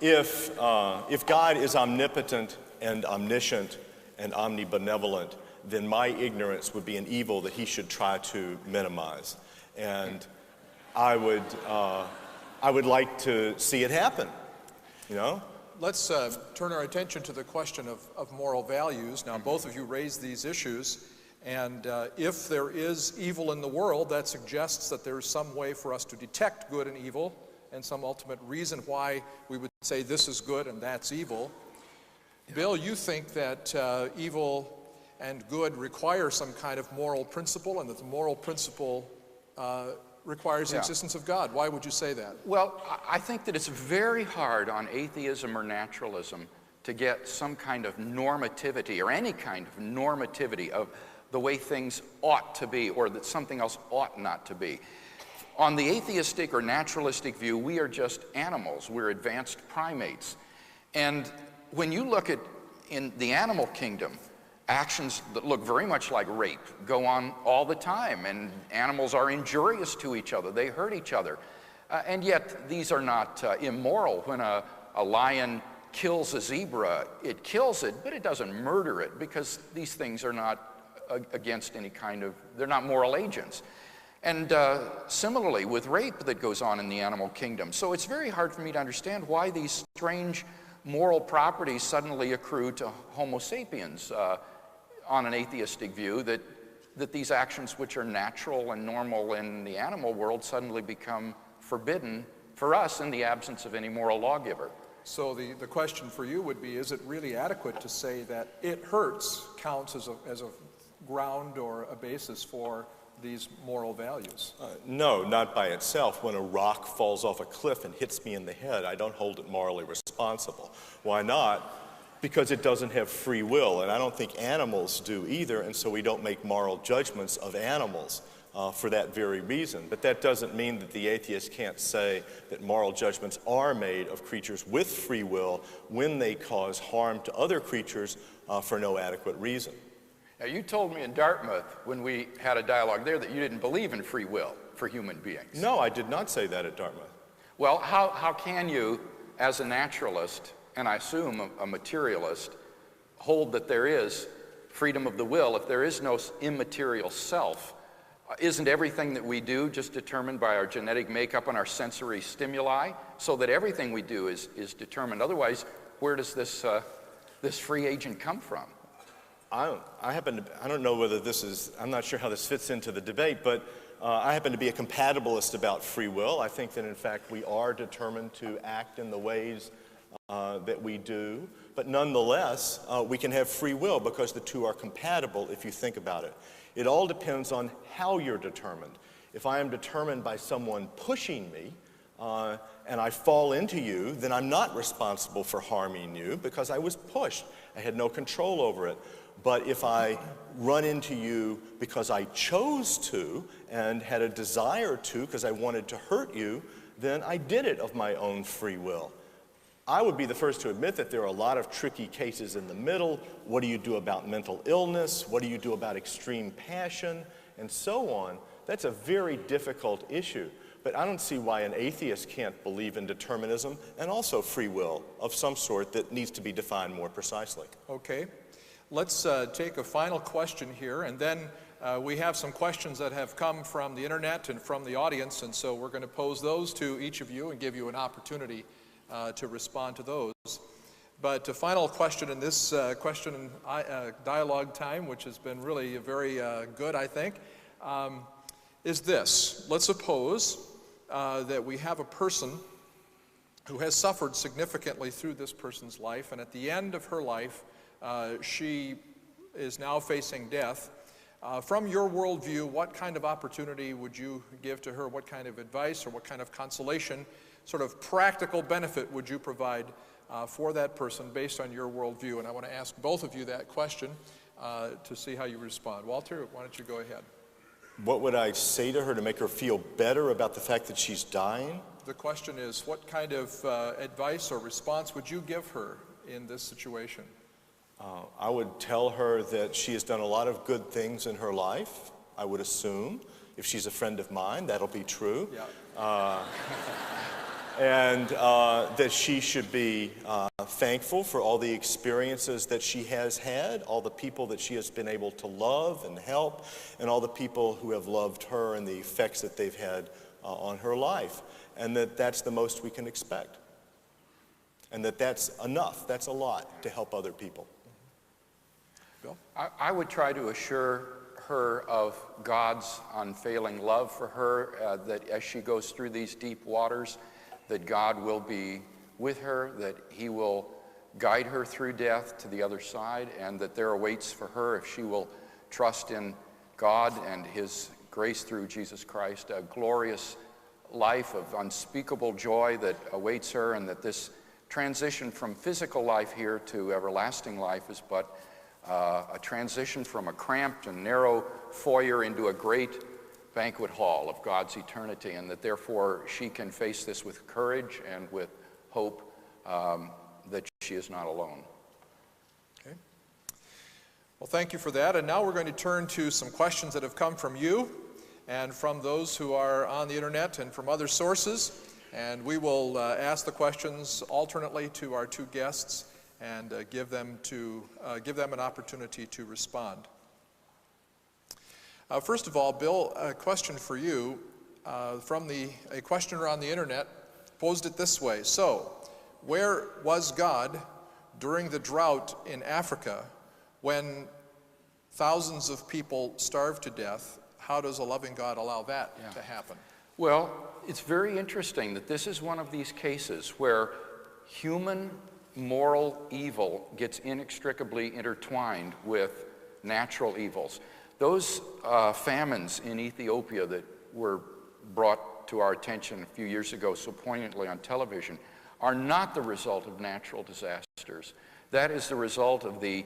if God is omnipotent and omniscient and omnibenevolent, then my ignorance would be an evil that he should try to minimize. And I would like to see it happen, you know? Let's turn our attention to the question of moral values. Now, both of you raised these issues, and if there is evil in the world, that suggests that there is some way for us to detect good and evil, and some ultimate reason why we would say this is good and that's evil. Bill, you think that evil and good require some kind of moral principle, and that the moral principle requires the existence of God. Why would you say that? Well, I think that it's very hard on atheism or naturalism to get some kind of normativity, or any kind of normativity of the way things ought to be, or that something else ought not to be. On the atheistic or naturalistic view, we are just animals. We're advanced primates. And when you look at, in the animal kingdom, actions that look very much like rape go on all the time, and animals are injurious to each other. They hurt each other. And yet these are not immoral. When a lion kills a zebra, it kills it, but it doesn't murder it, because these things are not against any kind of, they're not moral agents. And similarly with rape that goes on in the animal kingdom. So it's very hard for me to understand why these strange moral properties suddenly accrue to Homo sapiens on an atheistic view, that these actions which are natural and normal in the animal world suddenly become forbidden for us in the absence of any moral lawgiver. So the question for you would be, is it really adequate to say that it hurts counts as a ground or a basis for these moral values? No, not by itself. When a rock falls off a cliff and hits me in the head, I don't hold it morally responsible. Why not? Because it doesn't have free will, and I don't think animals do either, and so we don't make moral judgments of animals. for that very reason. But that doesn't mean that the atheist can't say that moral judgments are made of creatures with free will when they cause harm to other creatures for no adequate reason. Now, you told me in Dartmouth when we had a dialogue there that you didn't believe in free will for human beings. No, I did not say that at Dartmouth. Well, how can you, as a naturalist, and I assume a materialist, hold that there is freedom of the will if there is no immaterial self? Isn't everything that we do just determined by our genetic makeup and our sensory stimuli, so that everything we do is determined? Otherwise, where does this free agent come from? I don't know whether I'm not sure how this fits into the debate, but I happen to be a compatibilist about free will. I think that in fact we are determined to act in the ways that we do, but nonetheless we can have free will because the two are compatible if you think about it. It all depends on how you're determined. If I am determined by someone pushing me and I fall into you, then I'm not responsible for harming you because I was pushed. I had no control over it. But if I run into you because I chose to and had a desire to because I wanted to hurt you, then I did it of my own free will. I would be the first to admit that there are a lot of tricky cases in the middle. What do you do about mental illness? What do you do about extreme passion? And so on. That's a very difficult issue. But I don't see why an atheist can't believe in determinism and also free will of some sort that needs to be defined more precisely. Okay. Let's take a final question here, and then we have some questions that have come from the internet and from the audience, and so we're going to pose those to each of you and give you an opportunity to respond to those. But a final question in this question and dialogue time, which has been really very good, I think, is this. Let's suppose that we have a person who has suffered significantly through this person's life, and at the end of her life, she is now facing death. From your worldview, what kind of opportunity would you give to her? What kind of advice or what kind of consolation, sort of practical benefit would you provide for that person based on your worldview? And I want to ask both of you that question to see how you respond. Walter, why don't you go ahead? What would I say to her to make her feel better about the fact that she's dying? The question is, what kind of advice or response would you give her in this situation? I would tell her that she has done a lot of good things in her life, I would assume. If she's a friend of mine, that'll be true. Yeah. And that she should be thankful for all the experiences that she has had, all the people that she has been able to love and help, and all the people who have loved her and the effects that they've had on her life. And that that's the most we can expect. And that that's enough, that's a lot to help other people. Bill? I would try to assure her of God's unfailing love for her, that as she goes through these deep waters, that God will be with her, that He will guide her through death to the other side, and that there awaits for her, if she will trust in God and His grace through Jesus Christ, a glorious life of unspeakable joy that awaits her, and that this transition from physical life here to everlasting life is but a transition from a cramped and narrow foyer into a great banquet hall of God's eternity, and that therefore she can face this with courage and with hope that she is not alone. Okay. Well, thank you for that. And now we're going to turn to some questions that have come from you and from those who are on the internet and from other sources. And we will ask the questions alternately to our two guests and give them an opportunity to respond. First of all, Bill, a question for you from a questioner on the internet posed it this way. So, where was God during the drought in Africa when thousands of people starved to death? How does a loving God allow that to happen? Well, it's very interesting that this is one of these cases where human moral evil gets inextricably intertwined with natural evils. Those famines in Ethiopia that were brought to our attention a few years ago so poignantly on television are not the result of natural disasters. That is the result of the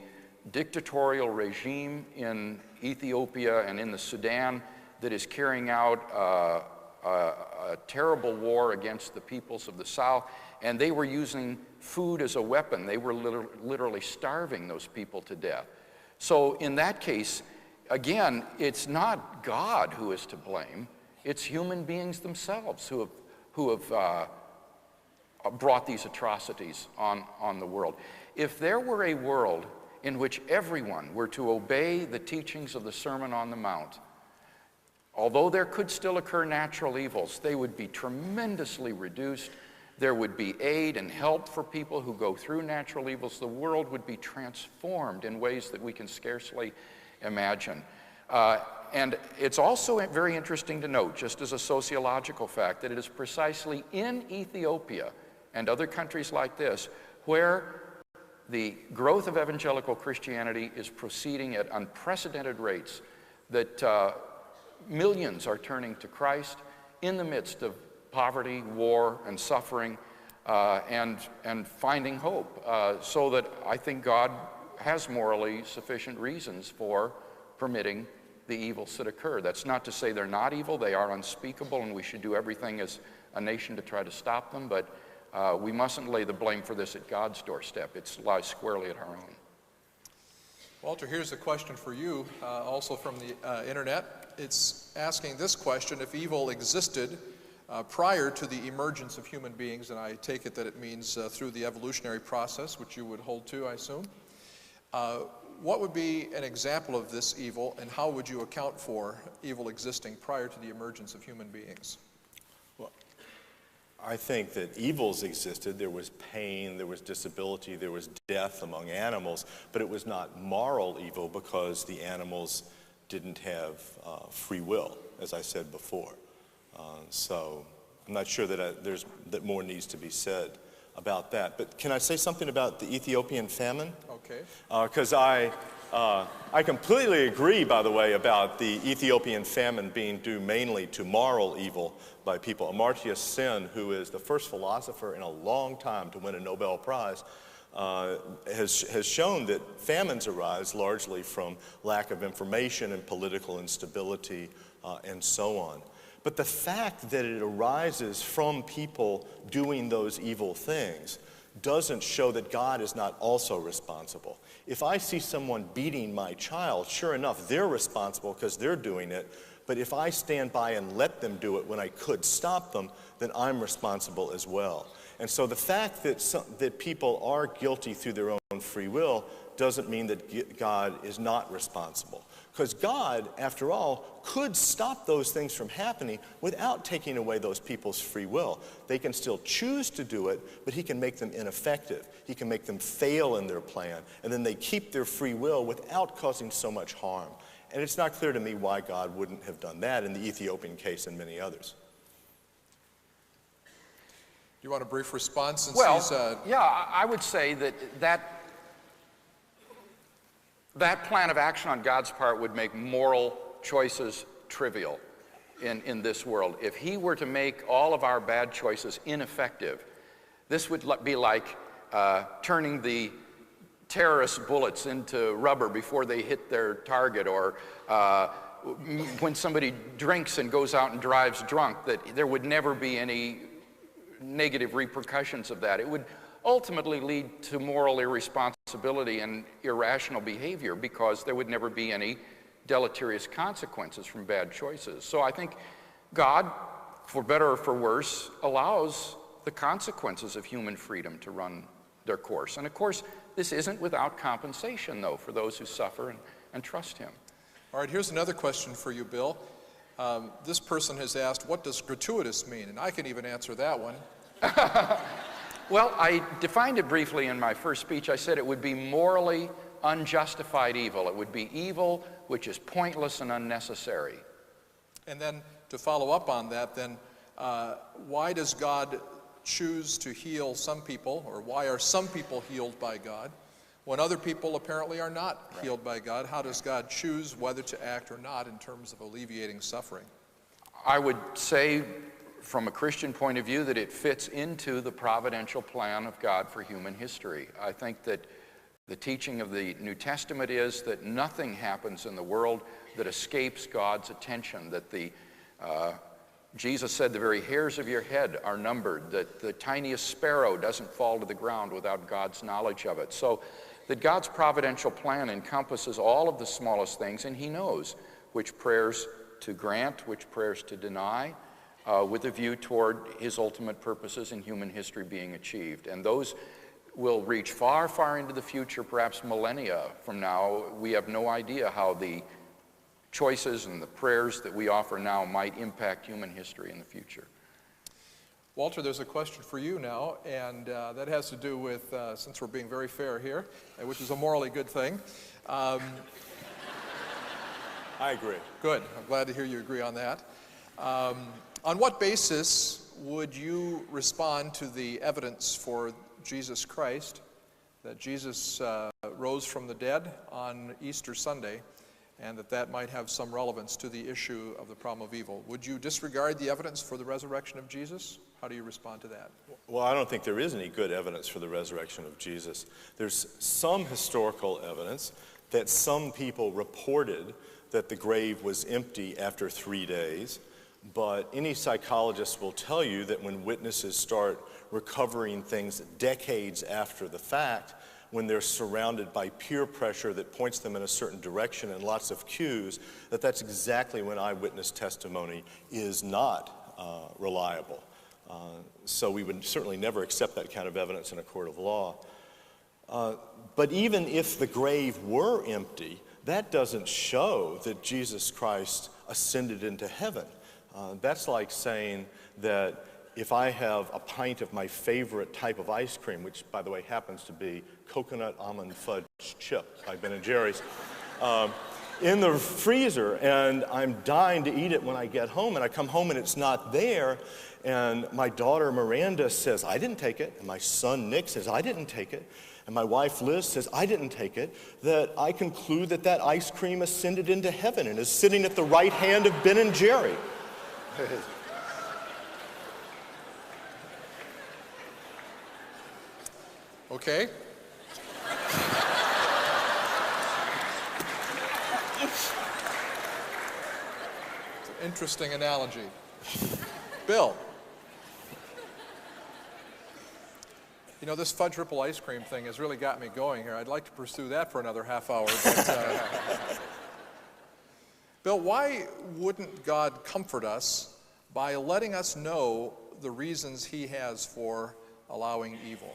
dictatorial regime in Ethiopia and in the Sudan that is carrying out a terrible war against the peoples of the South, and they were using food as a weapon. They were literally starving those people to death. So in that case, again, it's not God who is to blame. It's human beings themselves who have brought these atrocities on the world. If there were a world in which everyone were to obey the teachings of the Sermon on the Mount, although there could still occur natural evils, they would be tremendously reduced. There would be aid and help for people who go through natural evils. The world would be transformed in ways that we can scarcely imagine. And it's also very interesting to note, just as a sociological fact, that it is precisely in Ethiopia and other countries like this where the growth of evangelical Christianity is proceeding at unprecedented rates, that millions are turning to Christ in the midst of poverty, war, and suffering, and finding hope. So that I think God has morally sufficient reasons for permitting the evils that occur. That's not to say they're not evil. They are unspeakable, and we should do everything as a nation to try to stop them, but we mustn't lay the blame for this at God's doorstep. It lies squarely at our own. Walter, here's a question for you, also from the internet. It's asking this question: if evil existed prior to the emergence of human beings, and I take it that it means through the evolutionary process, which you would hold to, I assume, what would be an example of this evil, and how would you account for evil existing prior to the emergence of human beings? Well, I think that evils existed. There was pain, there was disability, there was death among animals, but it was not moral evil because the animals didn't have free will, as I said before. So I'm not sure that more needs to be said about that. But can I say something about the Ethiopian famine? Okay. Because I completely agree, by the way, about the Ethiopian famine being due mainly to moral evil by people. Amartya Sen, who is the first philosopher in a long time to win a Nobel Prize, has shown that famines arise largely from lack of information and political instability and so on. But the fact that it arises from people doing those evil things doesn't show that God is not also responsible. If I see someone beating my child, sure enough, they're responsible because they're doing it. But if I stand by and let them do it when I could stop them, then I'm responsible as well. And so the fact that people are guilty through their own free will doesn't mean that God is not responsible. Because God, after all, could stop those things from happening without taking away those people's free will. They can still choose to do it, but he can make them ineffective. He can make them fail in their plan, and then they keep their free will without causing so much harm. And it's not clear to me why God wouldn't have done that in the Ethiopian case and many others. Do you want a brief response? Since yeah, I would say that plan of action on God's part would make moral choices trivial in this world. If he were to make all of our bad choices ineffective, this would be like turning the terrorist bullets into rubber before they hit their target, or when somebody drinks and goes out and drives drunk, that there would never be any negative repercussions of that. It would ultimately lead to moral irresponsibility and irrational behavior because there would never be any deleterious consequences from bad choices. So I think God, for better or for worse, allows the consequences of human freedom to run their course. And of course, this isn't without compensation, though, for those who suffer and trust him. All right, here's another question for you, Bill. This person has asked, what does gratuitous mean? And I can even answer that one. Well, I defined it briefly in my first speech. I said it would be morally unjustified evil. It would be evil which is pointless and unnecessary. And then to follow up on that, then why does God choose to heal some people, or why are some people healed by God when other people apparently are not healed by God? How does God choose whether to act or not in terms of alleviating suffering? I would say, from a Christian point of view, that it fits into the providential plan of God for human history. I think that The teaching of the New Testament is that nothing happens in the world that escapes God's attention, that Jesus said the very hairs of your head are numbered, that the tiniest sparrow doesn't fall to the ground without God's knowledge of it. So that God's providential plan encompasses all of the smallest things, and he knows which prayers to grant, which prayers to deny, with a view toward his ultimate purposes in human history being achieved. And those will reach far, far into the future, perhaps millennia from now. We have no idea how the choices and the prayers that we offer now might impact human history in the future. Walter, there's a question for you now, and that has to do with, since we're being very fair here, which is a morally good thing. I agree. Good. I'm glad to hear you agree on that. On what basis would you respond to the evidence for Jesus Christ, that Jesus rose from the dead on Easter Sunday, and that might have some relevance to the issue of the problem of evil? Would you disregard the evidence for the resurrection of Jesus? How do you respond to that? Well, I don't think there is any good evidence for the resurrection of Jesus. There's some historical evidence that some people reported that the grave was empty after 3 days, but any psychologist will tell you that when witnesses start recovering things decades after the fact, when they're surrounded by peer pressure that points them in a certain direction and lots of cues, that's exactly when eyewitness testimony is not reliable. So we would certainly never accept that kind of evidence in a court of law. But even if the grave were empty, that doesn't show that Jesus Christ ascended into heaven. That's like saying that if I have a pint of my favorite type of ice cream, which, by the way, happens to be coconut almond fudge chip by Ben & Jerry's, in the freezer, and I'm dying to eat it when I get home, and I come home and it's not there, and my daughter Miranda says, I didn't take it, and my son Nick says, I didn't take it, and my wife Liz says, I didn't take it, that I conclude that ice cream ascended into heaven and is sitting at the right hand of Ben & Jerry. Okay. It's an interesting analogy. Bill. You know, this fudge ripple ice cream thing has really got me going here. I'd like to pursue that for another half hour. But, Bill, why wouldn't God comfort us by letting us know the reasons he has for allowing evil?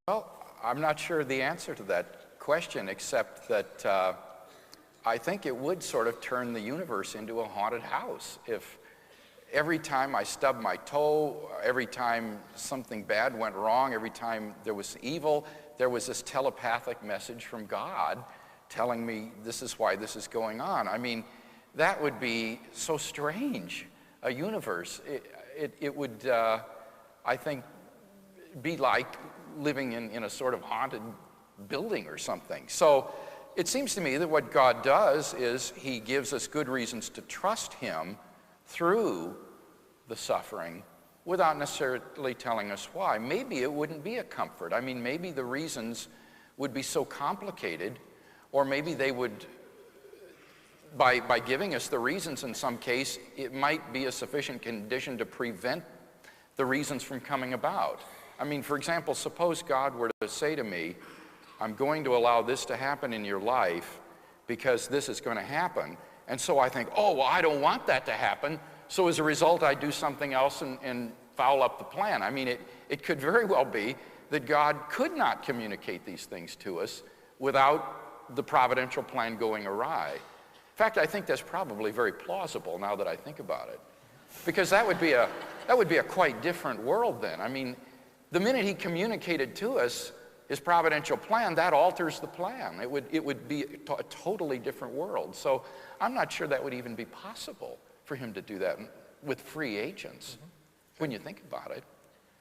Well, I'm not sure the answer to that question, except that I think it would sort of turn the universe into a haunted house if every time I stubbed my toe, every time something bad went wrong, every time there was evil, there was this telepathic message from God telling me this is why this is going on. I mean, that would be so strange, a universe. It would, I think, be like living in a sort of haunted building or something. So it seems to me that what God does is he gives us good reasons to trust him through the suffering without necessarily telling us why. Maybe it wouldn't be a comfort. I mean, maybe the reasons would be so complicated, or maybe they would, by giving us the reasons in some case, it might be a sufficient condition to prevent the reasons from coming about. I mean, for example, suppose God were to say to me, I'm going to allow this to happen in your life because this is going to happen. And so I think, oh, well, I don't want that to happen. So as a result, I do something else and foul up the plan. I mean, it could very well be that God could not communicate these things to us without the providential plan going awry. In fact, I think that's probably very plausible now that I think about it. Because that would be a quite different world then. I mean, the minute he communicated to us his providential plan, that alters the plan. It would be a totally different world. So I'm not sure that would even be possible for him to do that with free agents, when you think about it.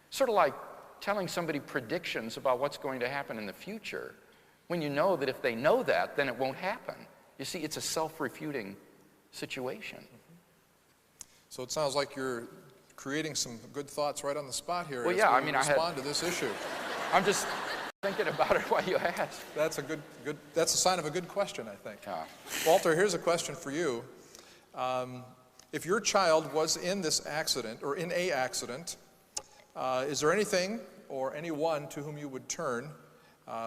Sort of like telling somebody predictions about what's going to happen in the future, when you know that if they know that, then it won't happen. You see, it's a self-refuting situation. So it sounds like you're creating some good thoughts right on the spot here. Well, yeah, I mean, respond to this issue. I'm just thinking about it while you ask. That's a sign of a good question, I think. Yeah. Walter, here's a question for you. If your child was in this accident, or in a accident, is there anything or anyone to whom you would turn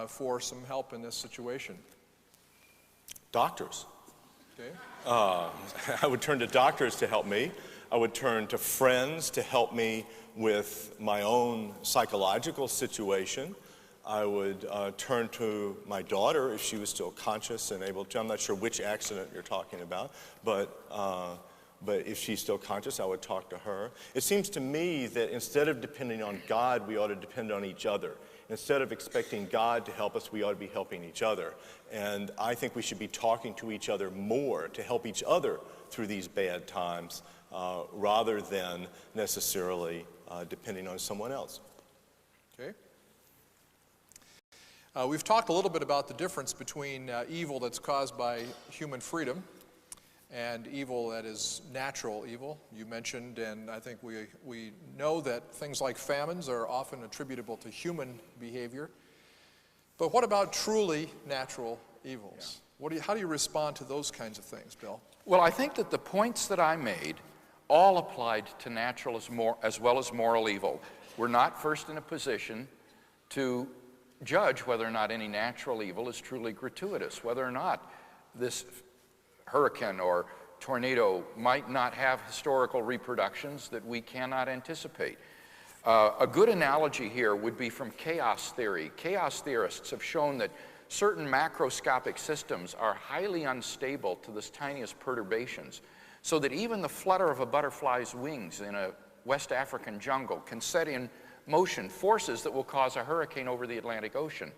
for some help in this situation? Doctors. Okay. I would turn to doctors to help me. I would turn to friends to help me with my own psychological situation. I would turn to my daughter if she was still conscious and able to. I'm not sure which accident you're talking about, but if she's still conscious, I would talk to her. It seems to me that instead of depending on God, we ought to depend on each other. Instead of expecting God to help us, we ought to be helping each other. And I think we should be talking to each other more to help each other through these bad times rather than necessarily depending on someone else. Okay. We've talked a little bit about the difference between evil that's caused by human freedom and evil that is natural evil. You mentioned, and I think we know that things like famines are often attributable to human behavior. But what about truly natural evils? Yeah. How do you respond to those kinds of things, Bill? Well, I think that the points that I made all applied to natural as well as moral evil. We're not first in a position to judge whether or not any natural evil is truly gratuitous, whether or not this hurricane or tornado might not have historical reproductions that we cannot anticipate. A good analogy here would be from chaos theory. Chaos theorists have shown that certain macroscopic systems are highly unstable to the tiniest perturbations, so that even the flutter of a butterfly's wings in a West African jungle can set in motion forces that will cause a hurricane over the Atlantic Ocean.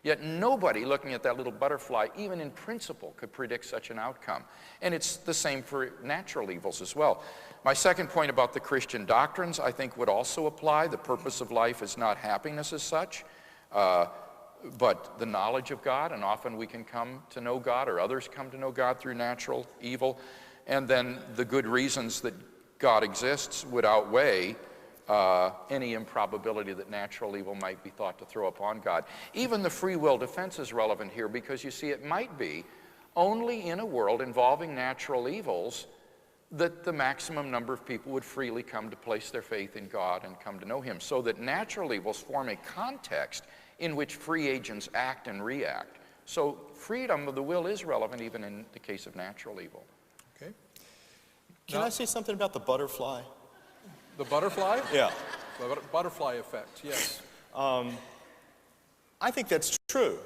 Yet nobody looking at that little butterfly, even in principle, could predict such an outcome. And it's the same for natural evils as well. My second point about the Christian doctrines, I think, would also apply. The purpose of life is not happiness as such, but the knowledge of God, and often we can come to know God, or others come to know God through natural evil. And then the good reasons that God exists would outweigh any improbability that natural evil might be thought to throw upon God. Even the free will defense is relevant here, because you see, it might be only in a world involving natural evils that the maximum number of people would freely come to place their faith in God and come to know Him, so that natural evils form a context in which free agents act and react. So freedom of the will is relevant even in the case of natural evil. Okay. Can I say something about the butterfly? The butterfly? Yeah. The butterfly effect, yes. I think that's true.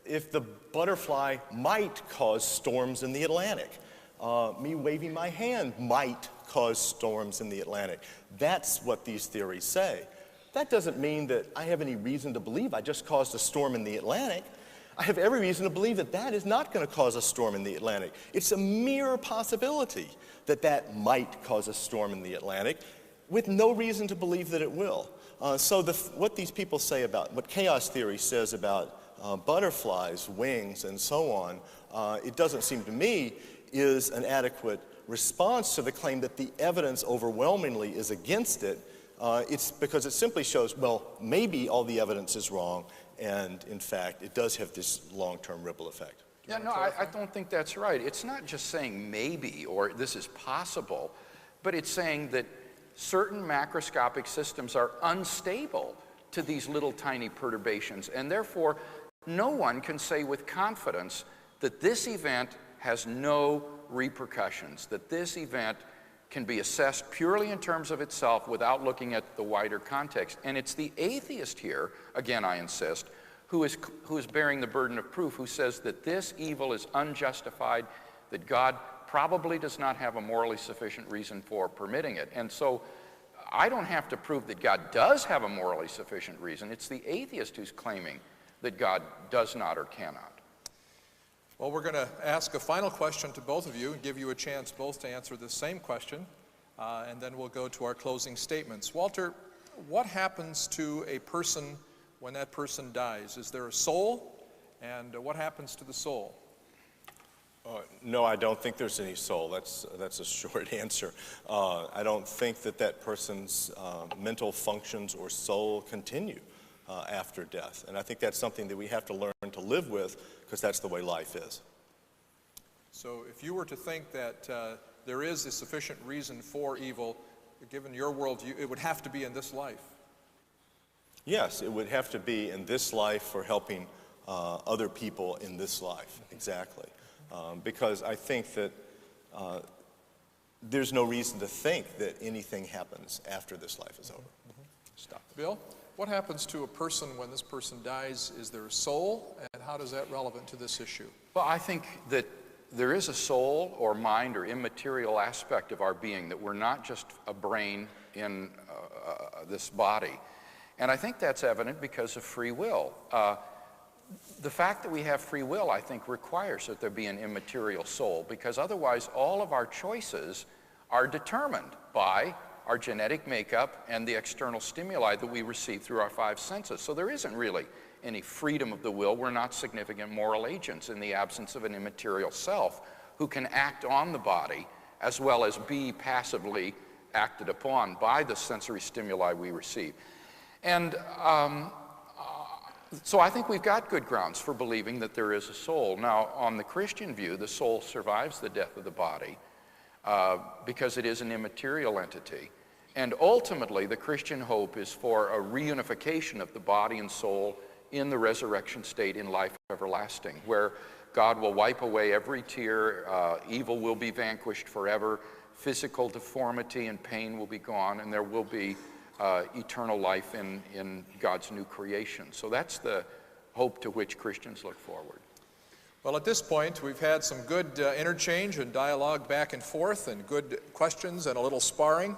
If the butterfly might cause storms in the Atlantic, me waving my hand might cause storms in the Atlantic. That's what these theories say. That doesn't mean that I have any reason to believe I just caused a storm in the Atlantic. I have every reason to believe that that is not going to cause a storm in the Atlantic. It's a mere possibility that that might cause a storm in the Atlantic, with no reason to believe that it will. So what these people say about, what chaos theory says about butterflies, wings, and so on, it doesn't seem to me is an adequate response to the claim that the evidence overwhelmingly is against it. It's because it simply shows, well, maybe all the evidence is wrong, and in fact, it does have this long-term ripple effect. Yeah, no, I don't think that's right. It's not just saying maybe or this is possible, but it's saying that certain macroscopic systems are unstable to these little tiny perturbations, and therefore no one can say with confidence that this event has no repercussions, that this event can be assessed purely in terms of itself without looking at the wider context. And it's the atheist here, again I insist, who is bearing the burden of proof, who says that this evil is unjustified, that God probably does not have a morally sufficient reason for permitting it. And so I don't have to prove that God does have a morally sufficient reason. It's the atheist who's claiming that God does not or cannot. Well, we're going to ask a final question to both of you and give you a chance both to answer the same question, and then we'll go to our closing statements. Walter, what happens to a person when that person dies? Is there a soul, and what happens to the soul? No, I don't think there's any soul. That's a short answer. I don't think that person's mental functions or soul continue. after death. And I think that's something that we have to learn to live with, because that's the way life is. So if you were to think that there is a sufficient reason for evil, given your worldview, it would have to be in this life. Yes, it would have to be in this life for helping other people in this life, exactly. Because I think that there's no reason to think that anything happens after this life is over. Stop. Bill, what happens to a person when this person dies? Is there a soul, and how is that relevant to this issue? Well, I think that there is a soul or mind or immaterial aspect of our being, that we're not just a brain in this body. And I think that's evident because of free will. The fact that we have free will, I think, requires that there be an immaterial soul, because otherwise all of our choices are determined by our genetic makeup and the external stimuli that we receive through our five senses. So there isn't really any freedom of the will. We're not significant moral agents in the absence of an immaterial self who can act on the body as well as be passively acted upon by the sensory stimuli we receive. And so I think we've got good grounds for believing that there is a soul. Now, on the Christian view, the soul survives the death of the body because it is an immaterial entity. And ultimately, the Christian hope is for a reunification of the body and soul in the resurrection state in life everlasting, where God will wipe away every tear, evil will be vanquished forever, physical deformity and pain will be gone, and there will be eternal life in God's new creation. So that's the hope to which Christians look forward. Well, at this point, we've had some good interchange and dialogue back and forth, and good questions and a little sparring.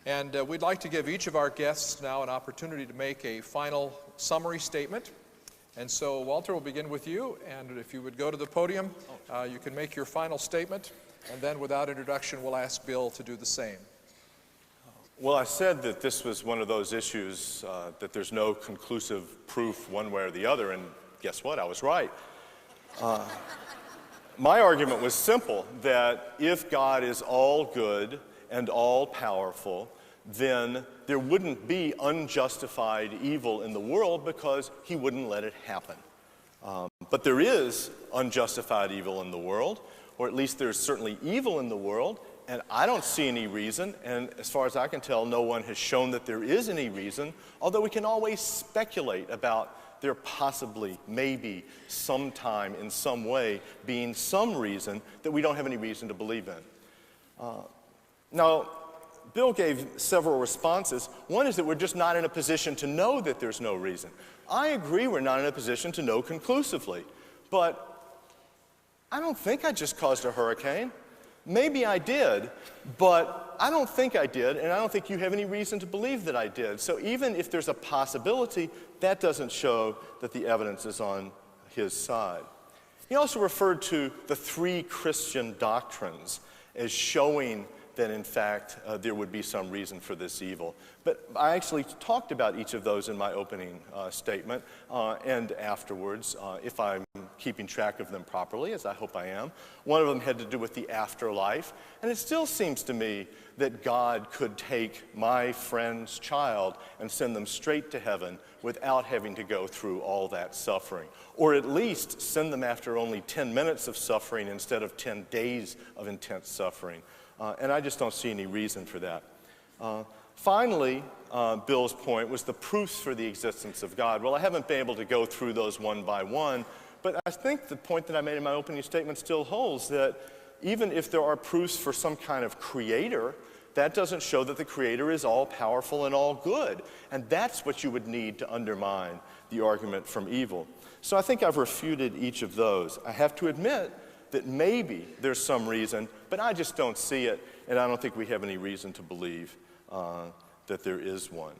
And we'd like to give each of our guests now an opportunity to make a final summary statement. And so, Walter, we'll begin with you. And if you would go to the podium, you can make your final statement. And then, without introduction, we'll ask Bill to do the same. Well, I said that this was one of those issues that there's no conclusive proof one way or the other, and guess what? I was right. My argument was simple, that if God is all good and all powerful, then there wouldn't be unjustified evil in the world because he wouldn't let it happen. But there is unjustified evil in the world, or at least there's certainly evil in the world, and I don't see any reason, and as far as I can tell, no one has shown that there is any reason, although we can always speculate about there possibly, maybe, sometime, in some way, being some reason that we don't have any reason to believe in. Now, Bill gave several responses. One is that we're just not in a position to know that there's no reason. I agree we're not in a position to know conclusively, but I don't think I just caused a hurricane. Maybe I did, but I don't think I did, and I don't think you have any reason to believe that I did. So even if there's a possibility, that doesn't show that the evidence is on his side. He also referred to the three Christian doctrines as showing that, in fact, there would be some reason for this evil. But I actually talked about each of those in my opening statement and afterwards, if I'm keeping track of them properly, as I hope I am. One of them had to do with the afterlife, and it still seems to me that God could take my friend's child and send them straight to heaven without having to go through all that suffering, or at least send them after only 10 minutes of suffering instead of 10 days of intense suffering. And I just don't see any reason for that. Finally, Bill's point was the proofs for the existence of God. Well, I haven't been able to go through those one by one, but I think the point that I made in my opening statement still holds, that even if there are proofs for some kind of creator, that doesn't show that the creator is all powerful and all good. And that's what you would need to undermine the argument from evil. So I think I've refuted each of those. I have to admit that maybe there's some reason, but I just don't see it, and I don't think we have any reason to believe that there is one.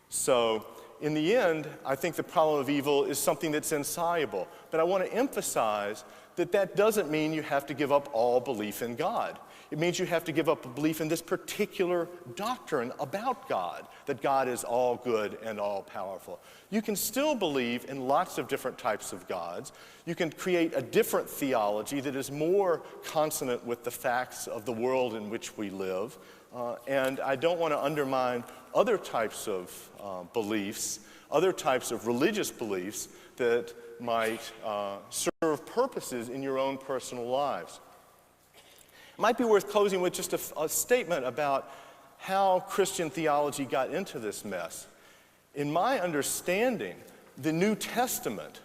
So in the end, I think the problem of evil is something that's insoluble, but I want to emphasize that that doesn't mean you have to give up all belief in God. It means you have to give up a belief in this particular doctrine about God, that God is all good and all powerful. You can still believe in lots of different types of gods. You can create a different theology that is more consonant with the facts of the world in which we live. And I don't want to undermine other types of beliefs other types of religious beliefs that might serve purposes in your own personal lives. It might be worth closing with just a statement about how Christian theology got into this mess. In my understanding, the New Testament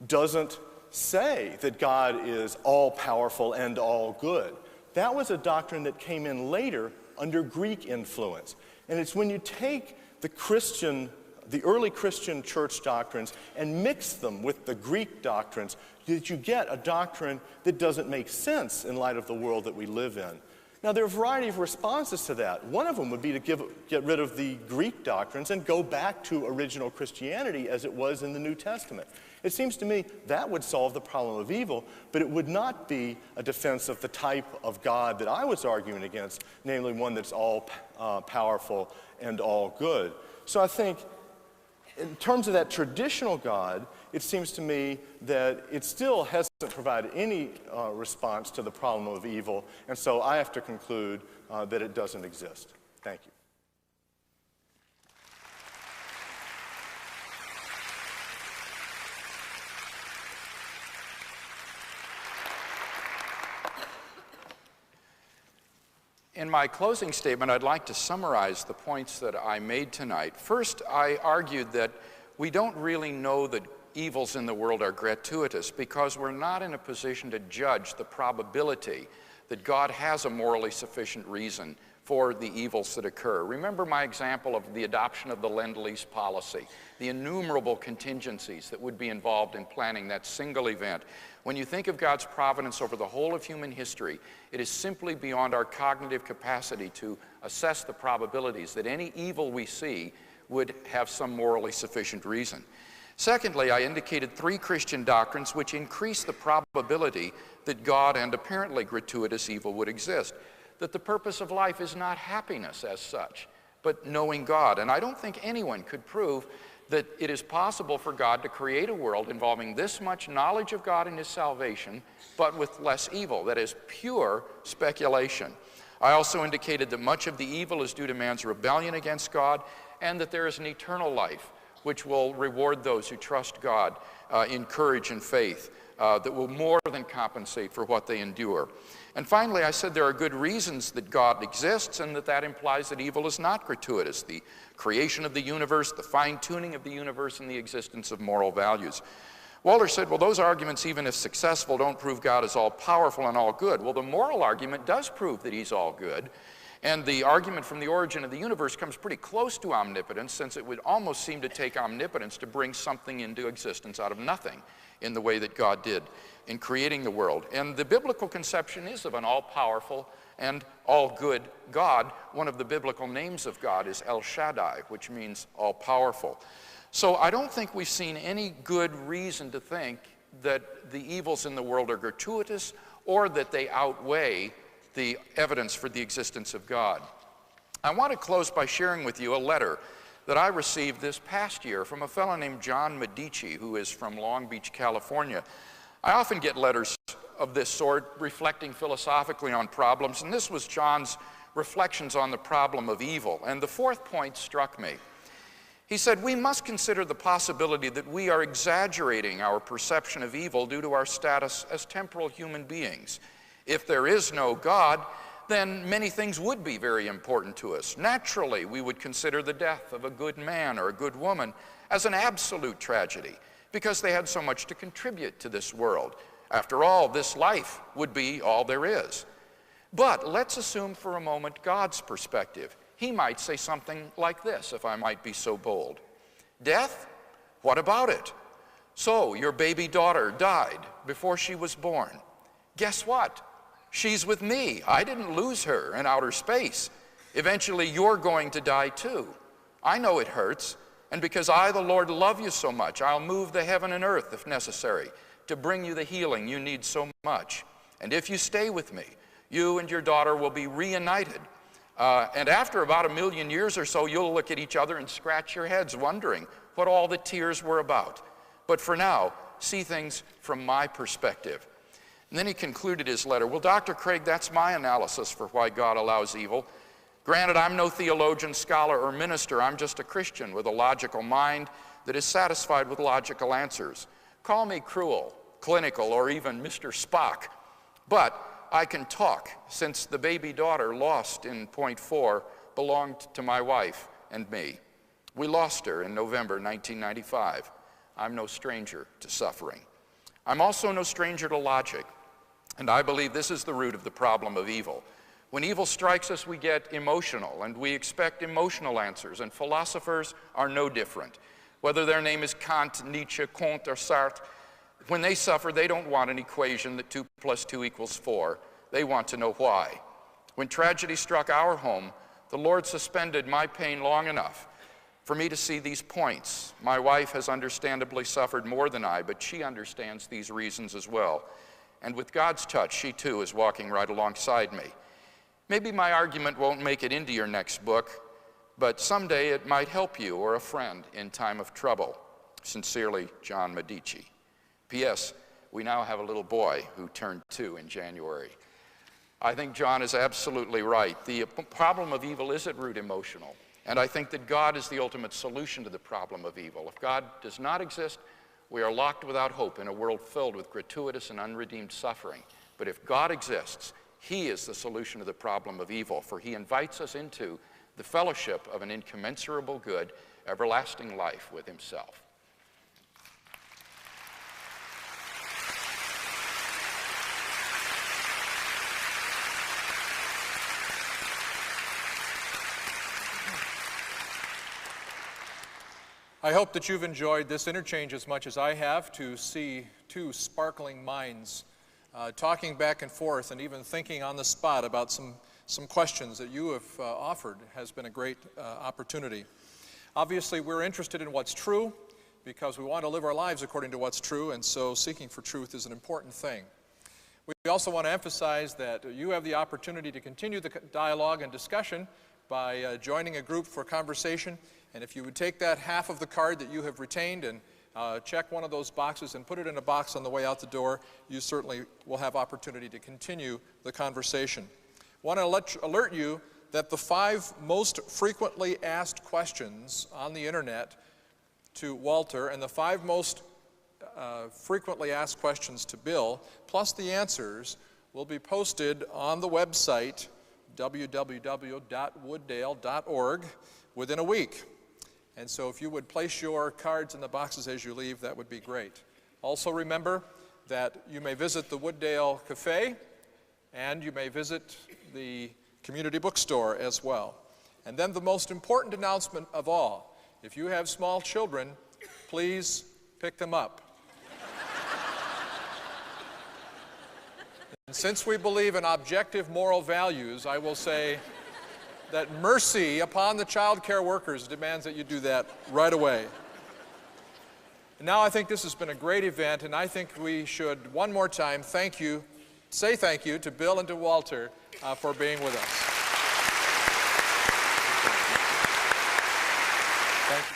doesn't say that God is all-powerful and all-good. That was a doctrine that came in later under Greek influence. And it's when you take the early Christian church doctrines and mix them with the Greek doctrines that you get a doctrine that doesn't make sense in light of the world that we live in. Now, there are a variety of responses to that. One of them would be to get rid of the Greek doctrines and go back to original Christianity as it was in the New Testament. It seems to me that would solve the problem of evil, but it would not be a defense of the type of God that I was arguing against, namely one that's all powerful and all good. So I think in terms of that traditional God, it seems to me that it still hasn't provided any response to the problem of evil, and so I have to conclude that it doesn't exist. Thank you. In my closing statement, I'd like to summarize the points that I made tonight. First, I argued that we don't really know that evils in the world are gratuitous because we're not in a position to judge the probability that God has a morally sufficient reason for the evils that occur. Remember my example of the adoption of the Lend-Lease policy, the innumerable contingencies that would be involved in planning that single event. When you think of God's providence over the whole of human history, it is simply beyond our cognitive capacity to assess the probabilities that any evil we see would have some morally sufficient reason. Secondly, I indicated 3 Christian doctrines which increase the probability that God and apparently gratuitous evil would exist. That the purpose of life is not happiness as such, but knowing God. And I don't think anyone could prove that it is possible for God to create a world involving this much knowledge of God and His salvation, but with less evil. That is pure speculation. I also indicated that much of the evil is due to man's rebellion against God, and that there is an eternal life which will reward those who trust God in courage and faith, that will more than compensate for what they endure. And finally, I said there are good reasons that God exists, and that implies that evil is not gratuitous. The creation of the universe, the fine-tuning of the universe, and the existence of moral values. Walter said, well, those arguments, even if successful, don't prove God is all-powerful and all good. Well, the moral argument does prove that He's all good. And the argument from the origin of the universe comes pretty close to omnipotence, since it would almost seem to take omnipotence to bring something into existence out of nothing in the way that God did in creating the world. And the biblical conception is of an all-powerful and all-good God. One of the biblical names of God is El Shaddai, which means all-powerful. So I don't think we've seen any good reason to think that the evils in the world are gratuitous or that they outweigh the evidence for the existence of God. I want to close by sharing with you a letter that I received this past year from a fellow named John Medici, who is from Long Beach, California. I often get letters of this sort reflecting philosophically on problems, and this was John's reflections on the problem of evil. And the 4th point struck me. He said, we must consider the possibility that we are exaggerating our perception of evil due to our status as temporal human beings. If there is no God, then many things would be very important to us. Naturally, we would consider the death of a good man or a good woman as an absolute tragedy because they had so much to contribute to this world. After all, this life would be all there is. But let's assume for a moment God's perspective. He might say something like this, if I might be so bold. Death? What about it? So, your baby daughter died before she was born. Guess what? She's with me. I didn't lose her in outer space. Eventually, you're going to die too. I know it hurts, and because I, the Lord, love you so much, I'll move the heaven and earth, if necessary, to bring you the healing you need so much. And if you stay with me, you and your daughter will be reunited. And after about 1 million years or so, you'll look at each other and scratch your heads, wondering what all the tears were about. But for now, see things from my perspective. And then he concluded his letter, well, Dr. Craig, that's my analysis for why God allows evil. Granted, I'm no theologian, scholar, or minister. I'm just a Christian with a logical mind that is satisfied with logical answers. Call me cruel, clinical, or even Mr. Spock, but I can talk, since the baby daughter lost in point 4 belonged to my wife and me. We lost her in November 1995. I'm no stranger to suffering. I'm also no stranger to logic, and I believe this is the root of the problem of evil. When evil strikes us, we get emotional, and we expect emotional answers, and philosophers are no different. Whether their name is Kant, Nietzsche, Comte, or Sartre, when they suffer, they don't want an equation that 2 + 2 = 4. They want to know why. When tragedy struck our home, the Lord suspended my pain long enough for me to see these points. My wife has understandably suffered more than I, but she understands these reasons as well. And with God's touch, she too is walking right alongside me. Maybe my argument won't make it into your next book, but someday it might help you or a friend in time of trouble. Sincerely, John Medici. P.S. We now have a little boy who turned 2 in January. I think John is absolutely right. The problem of evil is at root emotional, and I think that God is the ultimate solution to the problem of evil. If God does not exist, we are locked without hope in a world filled with gratuitous and unredeemed suffering. But if God exists, He is the solution to the problem of evil, for He invites us into the fellowship of an incommensurable good, everlasting life with Himself. I hope that you've enjoyed this interchange as much as I have. To see two sparkling minds talking back and forth and even thinking on the spot about some questions that you have offered has been a great opportunity. Obviously, we're interested in what's true because we want to live our lives according to what's true, and so seeking for truth is an important thing. We also want to emphasize that you have the opportunity to continue the dialogue and discussion by joining a group for conversation. And if you would take that half of the card that you have retained and check one of those boxes and put it in a box on the way out the door, you certainly will have opportunity to continue the conversation. I want to alert you that the 5 most frequently asked questions on the internet to Walter and the 5 most frequently asked questions to Bill, plus the answers, will be posted on the website www.wooddale.org within a week. And so if you would place your cards in the boxes as you leave, that would be great. Also remember that you may visit the Wooddale Cafe and you may visit the community bookstore as well. And then the most important announcement of all, if you have small children, please pick them up. And since we believe in objective moral values, I will say that mercy upon the child care workers demands that you do that right away. And now I think this has been a great event, and I think we should one more time say thank you to Bill and to Walter for being with us. Thank you.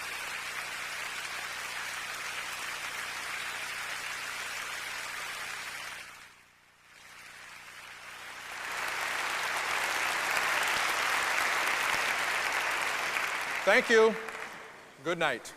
Thank you. Good night.